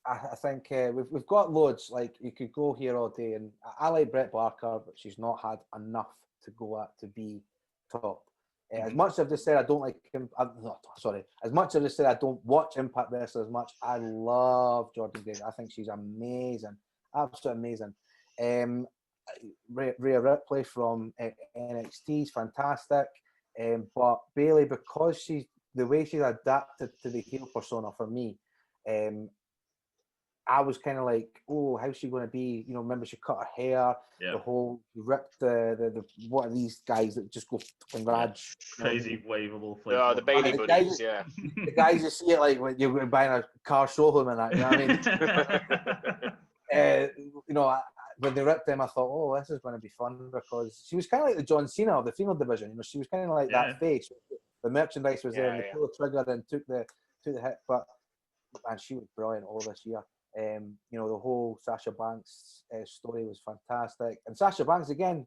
I think we've got loads. Like, you could go here all day, and I like Brett Barker, but she's not had enough to go at to be top. As much as I've just said I don't like him, as much as I've just said I don't watch Impact Wrestling as much, I love Jordan Grace. I think she's amazing, absolutely amazing. Rhea Ripley from NXT is fantastic, but Bayley, because the way she's adapted to the heel persona for me, I was kind of like, oh, how's she going to be? You know, remember she cut her hair, the whole ripped the what are these guys that just go fucking rad? Crazy waveable. Yeah, the Bayley buddies, the guys you see it like when you're buying a car showroom and that, you know what I mean? You know, when they ripped them, I thought, oh, this is going to be fun, because she was kind of like the John Cena of the female division. You know, she was kind of like that face. The merchandise was there, and they pulled the trigger and took the hit. But and she was brilliant all this year. You know, the whole Sasha Banks story was fantastic, and Sasha Banks again,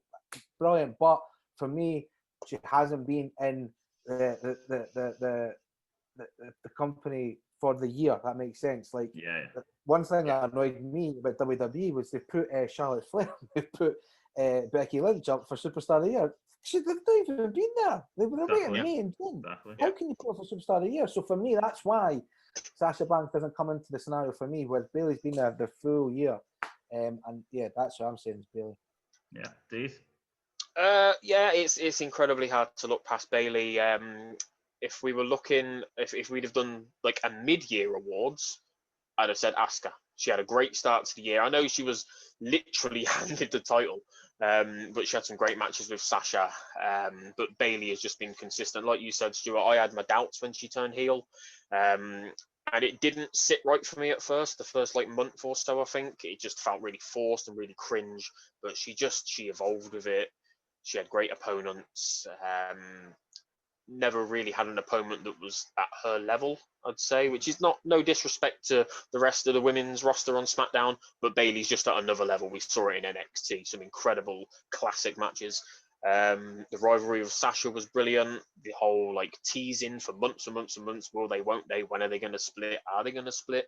brilliant. But for me, she hasn't been in the company for the year. That makes sense. Like, one thing that annoyed me about WWE was they put Charlotte Flair, they put Becky Lynch up for Superstar of the Year. They've not even been there. They were waiting May and June. How can you put her for Superstar of the Year? So for me, that's why Sasha Banks doesn't come into the scenario for me, where Bayley's been there the full year. And that's what I'm saying is Bayley. Yeah, Dees? It's incredibly hard to look past Bayley. If we were looking, if we'd have done like a mid-year awards, I'd have said Asuka. She had a great start to the year. I know she was literally handed the title, but she had some great matches with Sasha. But Bayley has just been consistent. Like you said, Stuart, I had my doubts when she turned heel. And it didn't sit right for me at first. The first like month or so, I think it just felt really forced and really cringe. But she evolved with it. She had great opponents. Never really had an opponent that was at her level, I'd say, which is no disrespect to the rest of the women's roster on SmackDown, but Bayley's just at another level. We saw it in NXT, some incredible classic matches. The rivalry with Sasha was brilliant. The whole like teasing for months and months and months. Will they? Won't they? When are they going to split? Are they going to split?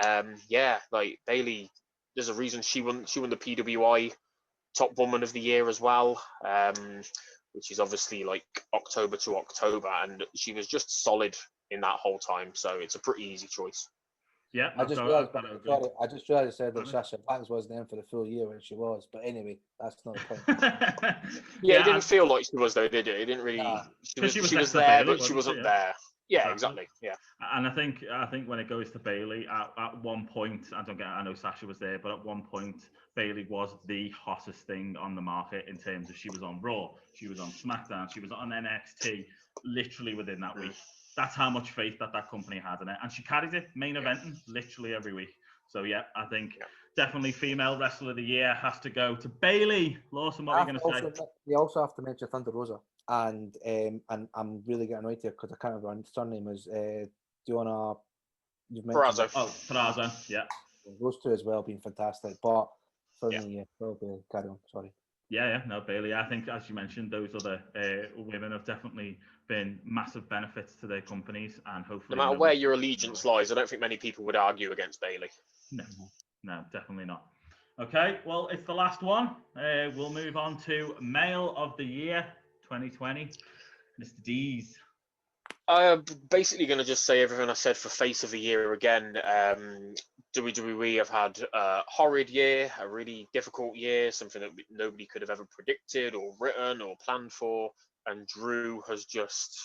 Like Bayley. There's a reason she won the PWI Top Woman of the Year as well, which is obviously like October to October, and she was just solid in that whole time. So it's a pretty easy choice. Yeah, I just realised I said that Sasha Banks wasn't in for the full year when she was. But anyway, that's not the point. It didn't feel like she was though, did it? It didn't really. She was there, but she wasn't there. Yeah, exactly. Yeah. And I think when it goes to Bayley, at one point, I know Sasha was there, but at one point, Bayley was the hottest thing on the market in terms of she was on Raw, she was on SmackDown, she was on NXT, literally within that week. That's how much faith that company had in it, and she carried it, main eventing literally every week. So I think definitely female wrestler of the year has to go to Bayley. Lawson, what are you going to say? You also have to mention Thunder Rosa, and I'm really getting annoyed here because I can't remember her surname is. Do you wanna? You've mentioned Perazo. Oh, Perazo. Yeah. Those two as well being fantastic, but for me, Bayley. Carry on. Sorry. No, Bayley. I think, as you mentioned, those other women have definitely been massive benefits to their companies, and hopefully, no matter where your allegiance lies, I don't think many people would argue against Bayley. No, definitely not. Okay, well, it's the last one. We'll move on to Male of the Year 2020, Mr. Dees. I'm basically going to just say everything I said for Face of the Year again. WWE have had a horrid year, a really difficult year, something that nobody could have ever predicted or written or planned for. And Drew has just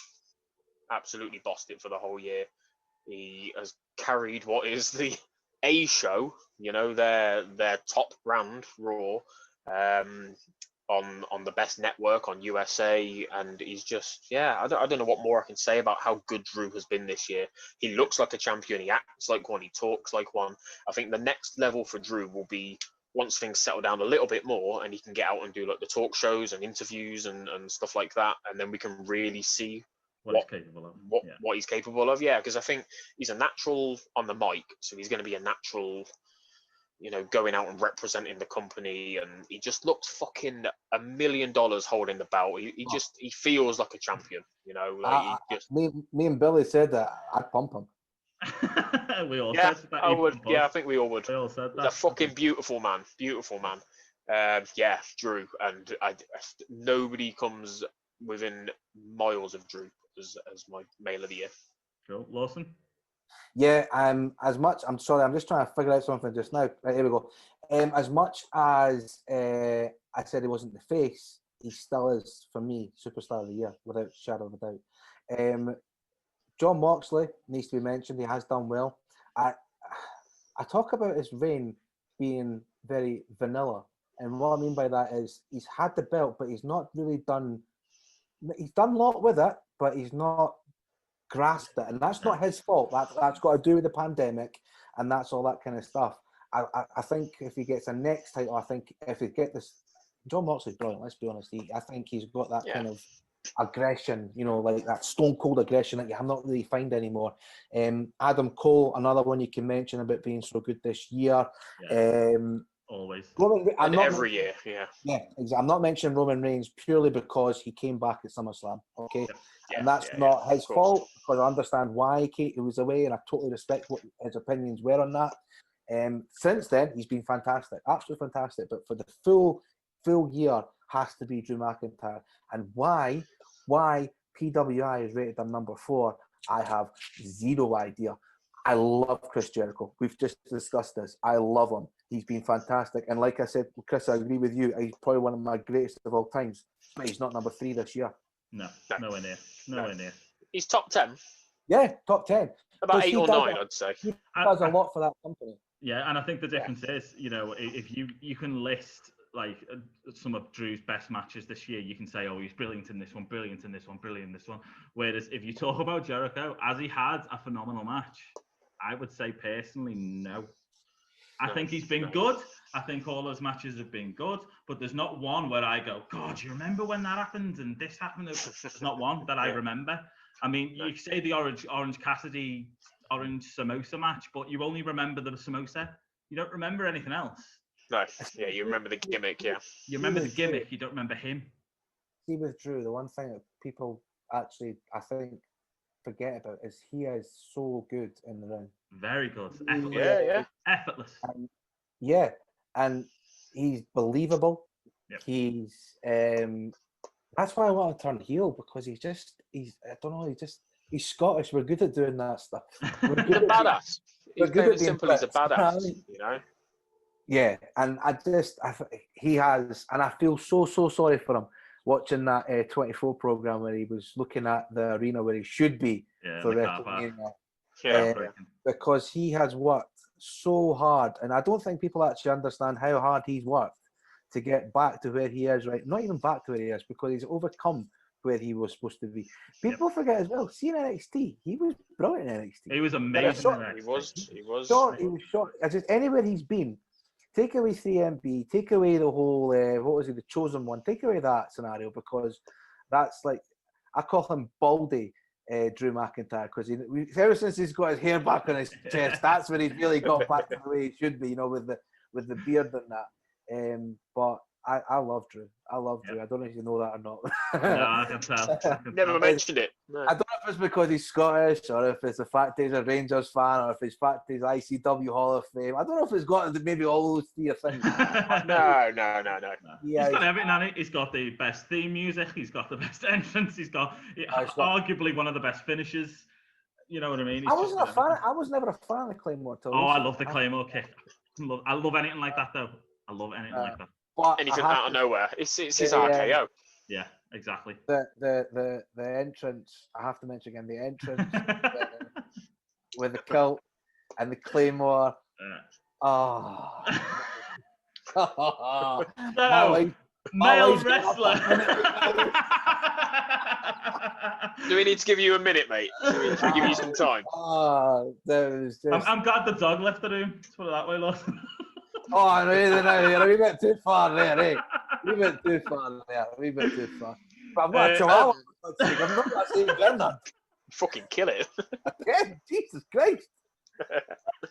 absolutely bossed it for the whole year. He has carried what is the A show, their top brand, Raw, on the best network on USA, and he's just I don't know what more I can say about how good Drew has been this year. He looks like a champion, he acts like one, he talks like one. I think the next level for Drew will be once things settle down a little bit more and he can get out and do like the talk shows and interviews and stuff like that, and then we can really see what he's capable of. What he's capable of. Yeah, because I think he's a natural on the mic, so he's going to be a natural, going out and representing the company, and he just looks fucking $1 million holding the belt. He feels like a champion, Me and Billy said that I'd pump him. We all yeah, said that. I would. Yeah, I think we all would. We all said that. He's a fucking beautiful man. Drew, and nobody comes within miles of Drew as my male of the year. Cool. Lawson? Yeah, as much, I'm sorry, I'm just trying to figure out something just now. Right, here we go. As much as I said he wasn't the face, he still is, for me, superstar of the year, without a shadow of a doubt. John Moxley needs to be mentioned. He has done well. I talk about his reign being very vanilla. And what I mean by that is he's had the belt, but he's not really done... He's done a lot with it, but he's not grasped it. And that's not his fault. That's got to do with the pandemic, and that's all that kind of stuff. I think if he gets a next title, I think if he get this... John Moxley's brilliant, let's be honest. I think he's got that kind of aggression, like that stone cold aggression that you have not really find anymore. Adam Cole, another one you can mention about being so good this year. Always. Every year, yeah. Yeah, exactly. I'm not mentioning Roman Reigns purely because he came back at SummerSlam, okay? And that's not his fault, because I understand why he was away, and I totally respect what his opinions were on that. Since then, he's been fantastic, absolutely fantastic. But for the full year, has to be Drew McIntyre. And why PWI is rated on number 4, I have zero idea. I love Chris Jericho. We've just discussed this. I love him. He's been fantastic. And like I said, Chris, I agree with you. He's probably one of my greatest of all times. But he's not number 3 this year. No, nowhere near. Nowhere near. He's top 10. Yeah, top 10. About 8 or 9, I'd say. He does a lot for that company. Yeah, and I think the difference is, if you can list like some of Drew's best matches this year, you can say, oh, he's brilliant in this one, brilliant in this one, brilliant in this one. Whereas if you talk about Jericho, as he had a phenomenal match, I would say personally, no. I think he's been good. I think all those matches have been good, but there's not one where I go, God, you remember when that happened and this happened? There's not one that I remember. I mean, you say the Orange Cassidy, Orange Samosa match, but you only remember the Samosa. You don't remember anything else. No, yeah, you remember the gimmick, yeah. You remember the gimmick, you don't remember him. See, with Drew, the one thing that people actually, I think, forget about is he is so good in the ring. Very good. Effortless. Effortless. And he's believable. Yep. He's that's why I want to turn heel, because he's Scottish. We're good at doing that stuff. He's a badass. He's plain and simple, he's a badass, Yeah, and he has, and I feel so sorry for him watching that 24 program where he was looking at the arena where he should be for WrestleMania. Because he has worked so hard, and I don't think people actually understand how hard he's worked to get back to where he is right. Not even back to where he is, because he's overcome where he was supposed to be. People forget as well, seeing NXT, he was brilliant in NXT. He was amazing. He was. He was short. Just anywhere he's been, take away 3MB, take away the whole, the Chosen One, take away that scenario, because that's like, I call him Baldy Drew McIntyre, because ever since he's got his hair back on his chest, that's when he's really got back to the way he should be, with the beard and that. But I love Drew. I love Drew. I don't know if you know that or not. No, I can tell. Never mentioned it. No. I don't know if it's because he's Scottish, or if it's the fact he's a Rangers fan, or if it's the fact he's ICW Hall of Fame. I don't know if it's got maybe all those 3 things. No. Yeah, he's got everything on it. He's got the best theme music. He's got the best entrance. He's got arguably one of the best finishes. You know what I mean? I was never a fan of the Claymore. I love the Claymore kick. I love anything like that, though. I love anything like that. But anything out of nowhere. It's his RKO. Yeah, exactly. The entrance, I have to mention again, the entrance with the kilt and the Claymore. No. Male he's got wrestler. Do we need to give you a minute, mate? Should we give you some time? There was just... I'm glad the dog left the room. Let's put it that way, Lawson. Oh, no, you're a wee bit too far there, eh? A wee bit too far there. A wee bit too far. But I've got a chihuahua. For God's sake. I'm not going to say Bernard. Fucking kill it. Yeah, Jesus Christ.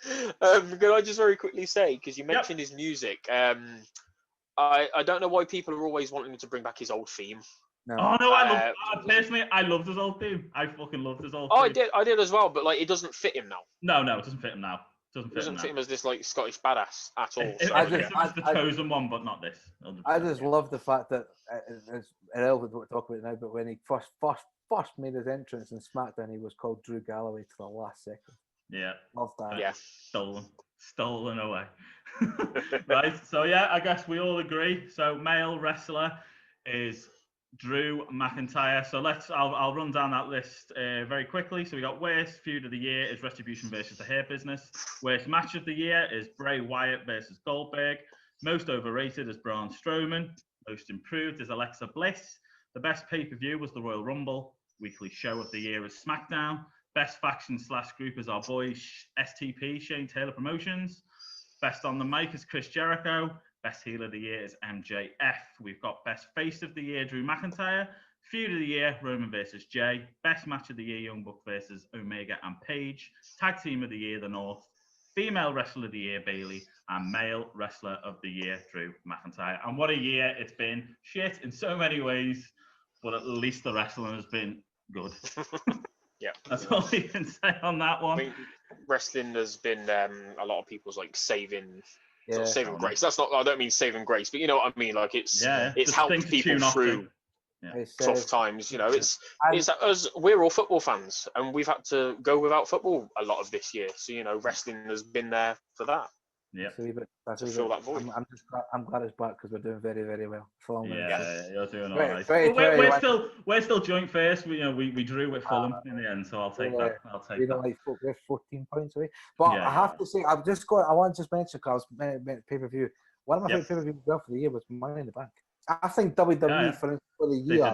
Can I just very quickly say, because you mentioned his music, I don't know why people are always wanting to bring back his old theme. No. Oh no, personally, I loved his old theme. I fucking loved his old theme. I did as well, but like it doesn't fit him now. No, it doesn't fit him now. It doesn't fit him as this like Scottish badass at all. It's the chosen one, but not this. 100%. I just love the fact that it's irrelevant what we're talking about now, but when he first made his entrance in SmackDown, he was called Drew Galloway to the last second. Yeah. Love that. Yeah. Stolen away. Right. So yeah, I guess we all agree. So male wrestler is Drew McIntyre. So I'll run down that list very quickly. So we got worst feud of the year is Retribution versus the Hurt Business. Worst match of the year is Bray Wyatt versus Goldberg. Most overrated is Braun Strowman. Most improved is Alexa Bliss. The best pay-per-view was the Royal Rumble. Weekly show of the year is SmackDown. Best faction / group is our boy STP, Shane Taylor Promotions. Best on the mic is Chris Jericho. Best heel of the year is MJF. We've got best face of the year, Drew McIntyre. Feud of the year, Roman versus Jay. Best match of the year, Young Buck versus Omega and Paige. Tag team of the year, The North. Female wrestler of the year, Bayley. And male wrestler of the year, Drew McIntyre. And what a year it's been. Shit in so many ways, but at least the wrestling has been good. Yeah, that's all you can say on that one. I mean, wrestling has been a lot of people's like saving grace. That's not. I don't mean saving grace, but you know what I mean. Like it's helped people through tough times. You know, it's us. We're all football fans, and we've had to go without football a lot of this year. So you know, wrestling has been there for that. Yeah, to fill that void. I'm glad it's back because we're doing very, very well. You're doing all right. We're still joint first. We drew with Fulham in the end, so I'll take that. We're 14 points away. But I have to say, I want to just mention because pay-per-view. One of my favorite pay-per-views for the year was Money in the Bank. I think WWE for the year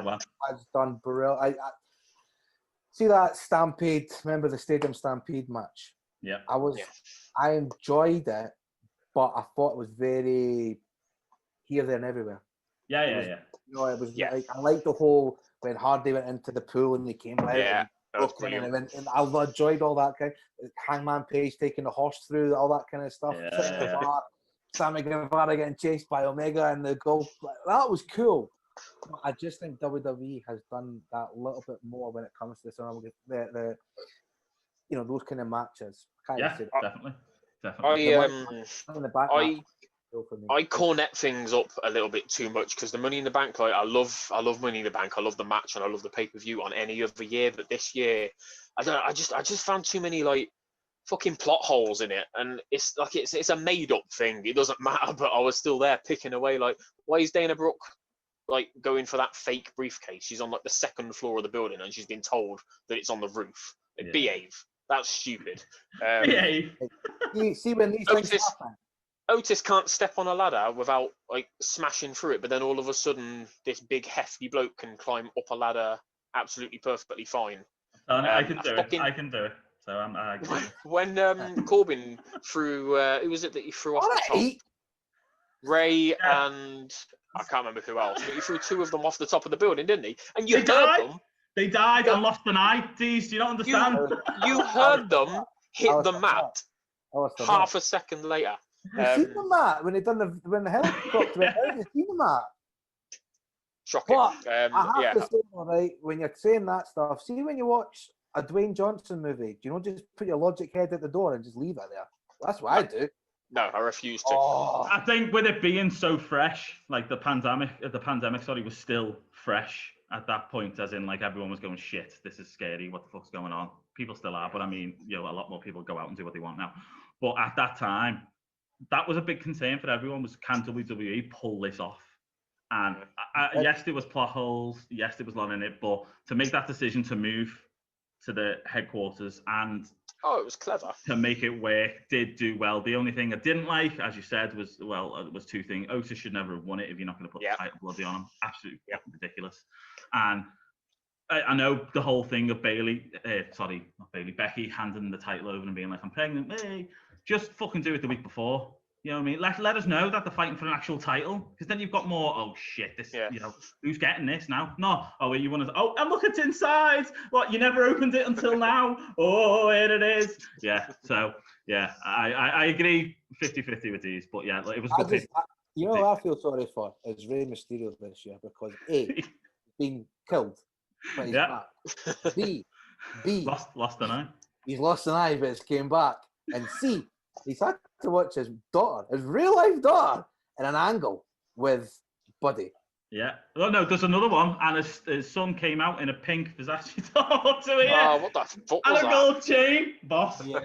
has done brilliant. I see that Stampede. Remember the Stadium Stampede match? Yeah, I enjoyed it. But I thought it was very here, there, and everywhere. Yeah. You know, it was like I liked the whole when Hardy went into the pool and he came out. Yeah, and I enjoyed all that kind. Hangman Page taking the horse through, all that kind of stuff. Sammy Guevara getting chased by Omega and the goal. That was cool. I just think WWE has done that a little bit more when it comes to the those kind of matches. Definitely. I cornet things up a little bit too much because the Money in the Bank, like I love Money in the Bank. I love the match and I love the pay-per-view on any other year, but this year, I just found too many like fucking plot holes in it, and it's like it's a made-up thing. It doesn't matter, but I was still there picking away. Like, why is Dana Brooke like going for that fake briefcase? She's on like the second floor of the building and she's been told that it's on the roof. Behave. That's stupid. See when these things happen. Otis can't step on a ladder without like smashing through it, but then all of a sudden this big hefty bloke can climb up a ladder absolutely perfectly fine. I can do it. So when Corbin threw, who was it that he threw off the top? Ray and I can't remember who else, but he threw two of them off the top of the building, didn't he? And you heard them. They died and lost an eye. Jeez, do you not understand? You heard them hit the mat half a second later. You seen the mat when the helicopter went out? You seen the mat? Shocking. But I have to say, right, when you're saying that stuff, see when you watch a Dwayne Johnson movie, do you know just put your logic head at the door and just leave it there? That's what I do. No, I refuse to. I think with it being so fresh, like the pandemic was still fresh at that point, as in like everyone was going, shit, this is scary, what the fuck's going on? People still are, but I mean, a lot more people go out and do what they want now. But at that time, that was a big concern for everyone, was can WWE pull this off? And yes, there was plot holes, yes, there was a lot in it, but to make that decision to move to the headquarters and Oh, it was clever. To make it work, did do well. The only thing I didn't like, as you said, was two things. Otis should never have won it if you're not going to put the title bloody on him. Absolutely fucking ridiculous. And I know the whole thing of Becky handing the title over and being like, I'm pregnant. Hey, just fucking do it the week before. You know what I mean? Let us know that they're fighting for an actual title, because then you've got more. Oh shit! This, who's getting this now? No. Oh, you want to? Oh, and look, it's inside. What? You never opened it until now. Oh, here it is. Yeah. So yeah, I agree 50-50 with these, but yeah, it was good. You know, what I feel sorry for is Rey Mysterio this year, because A, been killed, but he's back. B, lost an eye. He's lost an eye, but it's came back. And C, he's had to watch his daughter, his real life daughter, in an angle with Buddy. Yeah. Oh no, there's another one, and his son came out in a pink Versace top to it. Oh, what the fuck was and a gold chain, boss. Yeah.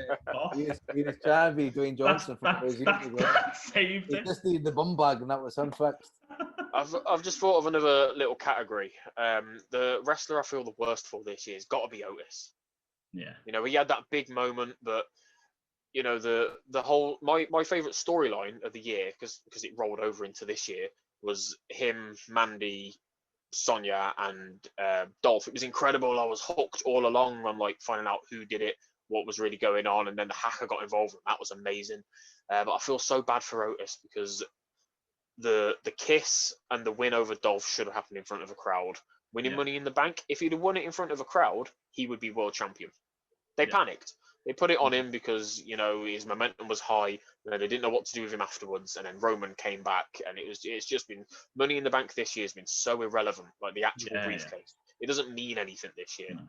He was trying to be Dwayne Johnson from his years ago. Saved it. He just needed the bum bag, and that was him fixed. I've just thought of another little category. The wrestler I feel the worst for this year has got to be Otis. Yeah. You know, he had that big moment, but you know, the whole my favorite storyline of the year, because it rolled over into this year, was him, Mandy, Sonya, and Dolph. It was incredible. I was hooked all along on like finding out who did it, what was really going on, and then the hacker got involved, and that was amazing. But I feel so bad for Otis, because the kiss and the win over Dolph should have happened in front of a crowd. Winning Money in the Bank, if he'd have won it in front of a crowd, he would be world champion. They panicked. They put it on him because, you know, his momentum was high. You know, they didn't know what to do with him afterwards. And then Roman came back, and it's just been Money in the Bank this year has been so irrelevant. Like the actual briefcase, it doesn't mean anything this year. No.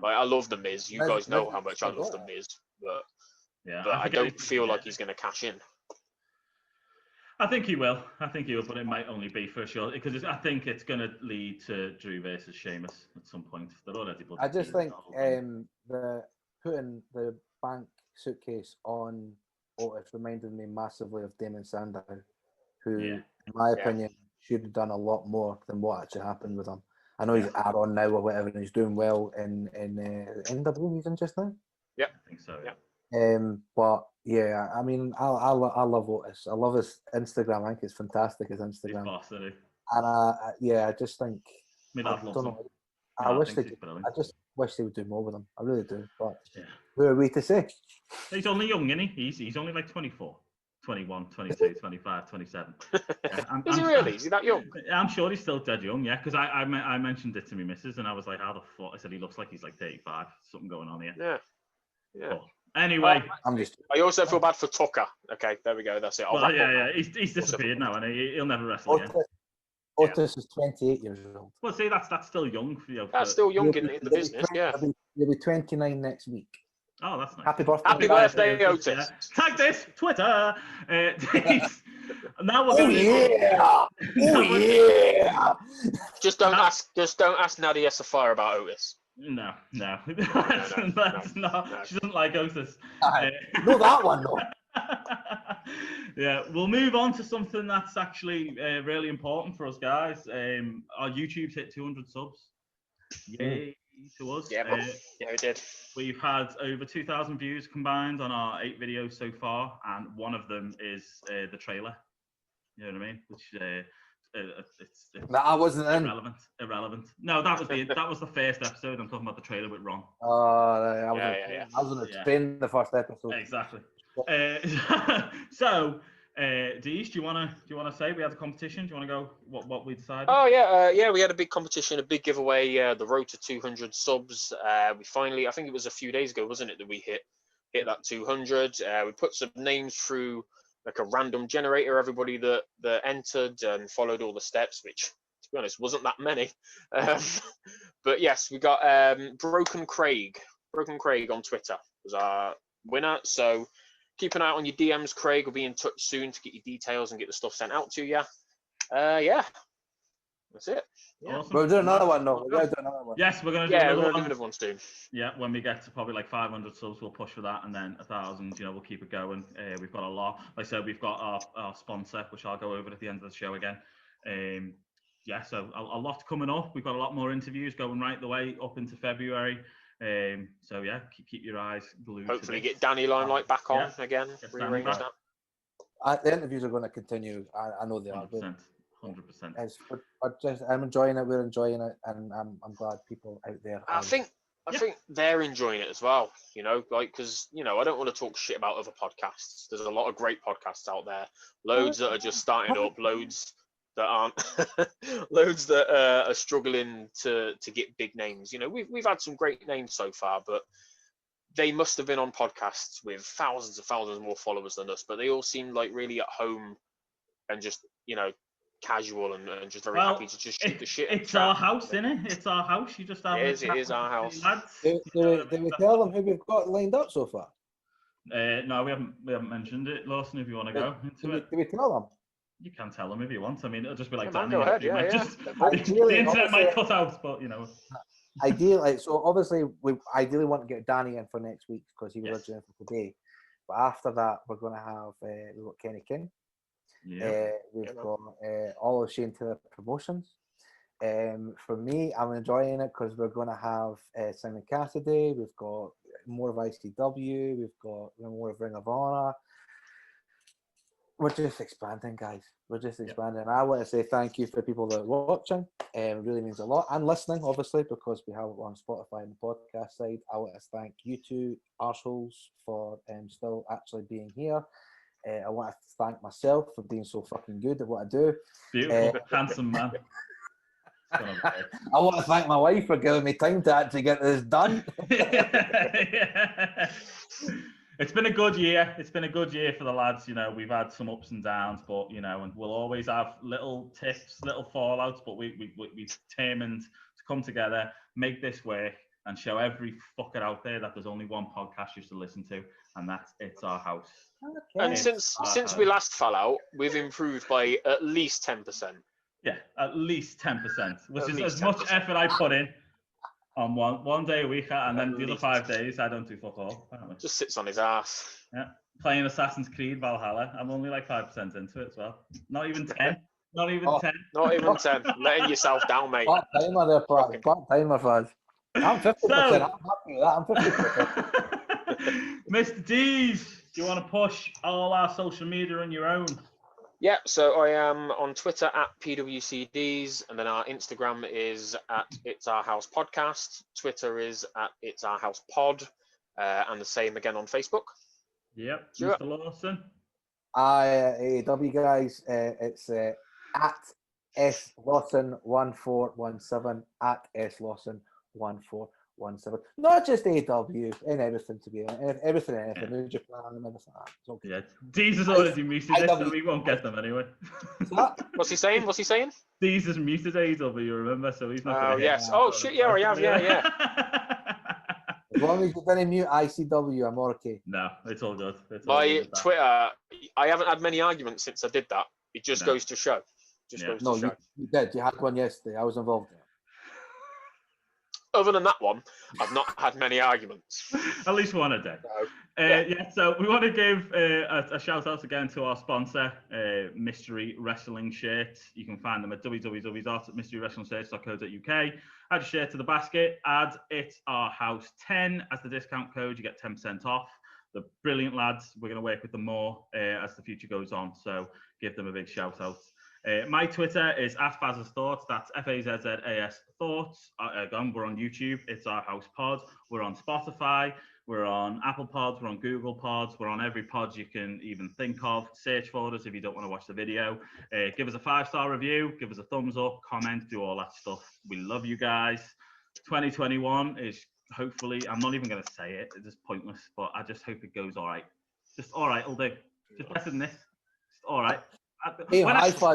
Like I love the Miz. You guys know how much I love the Miz, but I don't feel like he's going to cash in. I think he will. But it might only be for sure, because I think it's going to lead to Drew versus Sheamus at some point. They're already. I just think the putting the bank suitcase on Otis reminded me massively of Damon Sandow, who, in my opinion, should have done a lot more than what actually happened with him. I know he's Aaron now or whatever, and he's doing well in NW. He's in just now. Yeah, I think so. Yeah. But yeah, I mean, I love Otis. I love his Instagram. I think it's fantastic, his Instagram. He's boss, isn't he? And I just think. I just wish they would do more with him. I really do. But who are we to say? He's only young, isn't he? He's only like 24, 21, 22, 25, 27. Yeah, Is he really? Is he that young? I'm sure he's still dead young, yeah. Because I mentioned it to my missus, and I was like, how the fuck? I said, he looks like he's like 35. Something going on here. Yeah. Yeah. But anyway. I also feel bad for Tucker. Okay, there we go. That's it. He's disappeared now, and he'll never wrestle again. Otis is 28 years old. Well, see, that's still young for you. That's still young in the business, yeah. He'll be 29 next week. Oh, that's nice. Happy birthday. Happy birthday, Otis. Yeah. Tag this, Twitter. Now we're going yeah. Just don't ask Nadia Sapphire about Otis. No. That's not. She doesn't like Otis. No, that one, no. Yeah, we'll move on to something that's actually really important for us guys. Our YouTube's hit 200 subs. Yay to us. Yeah, we did. We've had over 2,000 views combined on our 8 videos so far, and one of them is the trailer. You know what I mean? Which it's I wasn't irrelevant. No, that was the first episode. I'm talking about the trailer with Ron. I was going to explain the first episode. Exactly. So, Deej, do you want to say we had a competition? Do you want to go what we decided? Oh yeah, we had a big competition, a big giveaway. The road to 200 subs. We finally, I think it was a few days ago, wasn't it, that we hit that 200. We put some names through like a random generator. Everybody that entered and followed all the steps, which to be honest wasn't that many. But yes, we got Broken Craig on Twitter was our winner. So keep an eye on your DMs, Craig. Will be in touch soon to get your details and get the stuff sent out to you. Yeah, that's it. Yeah. Awesome. We'll do another one, though. We're going to do another one. Yes, we're going to do another one soon. Yeah, when we get to probably like 500 subs, we'll push for that, and then 1,000. You know, we'll keep it going. We've got a lot. Like I said, we've got our sponsor, which I'll go over at the end of the show again. Yeah, so a lot coming up. We've got a lot more interviews going right the way up into February. So yeah, keep your eyes glued. Hopefully, to this. get Danny Limelight back on again. Get Danny Rearrange back. that. The interviews are going to continue. I know they are. 100%. I'm enjoying it. We're enjoying it, and I'm glad people out there. I think they're enjoying it as well. Because I don't want to talk shit about other podcasts. There's a lot of great podcasts out there. Loads that are just starting up. Loads that aren't. Loads that are struggling to get big names. We've had some great names so far, but they must have been on podcasts with thousands and thousands more followers than us. But they all seem like really at home and just casual and just very happy to just shoot the shit. It's our house, isn't it? It's our house. You just have it is our house. Did we tell them who we've got lined up so far? No, we haven't mentioned it. Lawson, if you want to go into it. Did we tell them? You can tell them if you want. I mean, it'll just be like man, Danny. go ahead. The internet might cut out, but Ideally, so obviously we ideally want to get Danny in for next week because he was originally for today. But after that, we're going to have we've got Kenny King. Yeah. We've got all of Shane Taylor Promotions. For me, I'm enjoying it because we're going to have Simon Cassidy. We've got more of ICW. We've got more of Ring of Honor. We're just expanding, guys. We're just expanding. I want to say thank you for people that are watching. It really means a lot. And listening, obviously, because we have it on Spotify and the podcast side. I want to thank you two arseholes for still actually being here. I want to thank myself for being so fucking good at what I do. Beautiful, handsome man. I want to thank my wife for giving me time to actually get this done. It's been a good year. It's been a good year for the lads. We've had some ups and downs, but and we'll always have little tips, little fallouts. But we've determined to come together, make this work, and show every fucker out there that there's only one podcast you should listen to, and that's It's Our House. Okay. And since we last fell out, we've improved by at least 10%. Yeah, at least 10%, which is as much effort I put in on one day a week, and then the other 5 days I don't do fuck all. Just sits on his ass. Yeah, playing Assassin's Creed Valhalla. I'm only like 5% into it as well. Not even 10. Not even 10. Not even 10. Letting yourself down, mate. Part timer there, part timer, Faz. I'm 50%. I'm happy with that. I'm 50%. Mr. D's, do you want to push all our social media on your own? Yeah, so I am on Twitter at PWCDs, and then our Instagram is at It's Our House Podcast. Twitter is at It's Our House Pod, and the same again on Facebook. Yep, Mr. Lawson. AEW guys, it's at S Lawson 1417 at S Lawson 1417. Not just AEW and everything to be everything, New Japan and everything. Okay. Yeah, Deez has already muted it, so we won't get them anyway. What's he saying? Deez has muted AEW, remember? So he's not. Oh yes. Oh shit! Yeah, I have. Yeah. As long as you didn't mute ICW, I'm okay. No, it's all good. My Twitter, I haven't had many arguments since I did that. It just goes to show. You did. You had one yesterday. I was involved in it. Other than that one, I've not had many arguments. At least one a day. No. So we want to give a shout out again to our sponsor, Mystery Wrestling Shirts. You can find them at www.mysterywrestlingshirts.co.uk. Add your shirt to the basket, add It's Our House 10 as the discount code. You get 10% off. The brilliant lads. We're going to work with them more as the future goes on. So give them a big shout out. My Twitter is @Faz's Thoughts. That's FAZZAS Thoughts. We're on YouTube. It's Our House Pod. We're on Spotify. We're on Apple Pods. We're on Google Pods. We're on every pod you can even think of. Search for us if you don't want to watch the video. Give us a 5-star review. Give us a thumbs up. Comment. Do all that stuff. We love you guys. 2021 is hopefully. I'm not even going to say it. It's just pointless. But I just hope it goes all right. Just all right. Will do. Just better than this. Just all right. When I say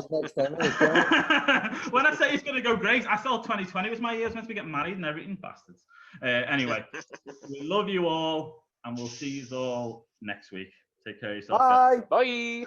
it's going to go great, I thought 2020 was my year. I was meant to be getting married and everything, bastards. Anyway, we love you all, and we'll see you all next week. Take care of yourself. Bye. Bye.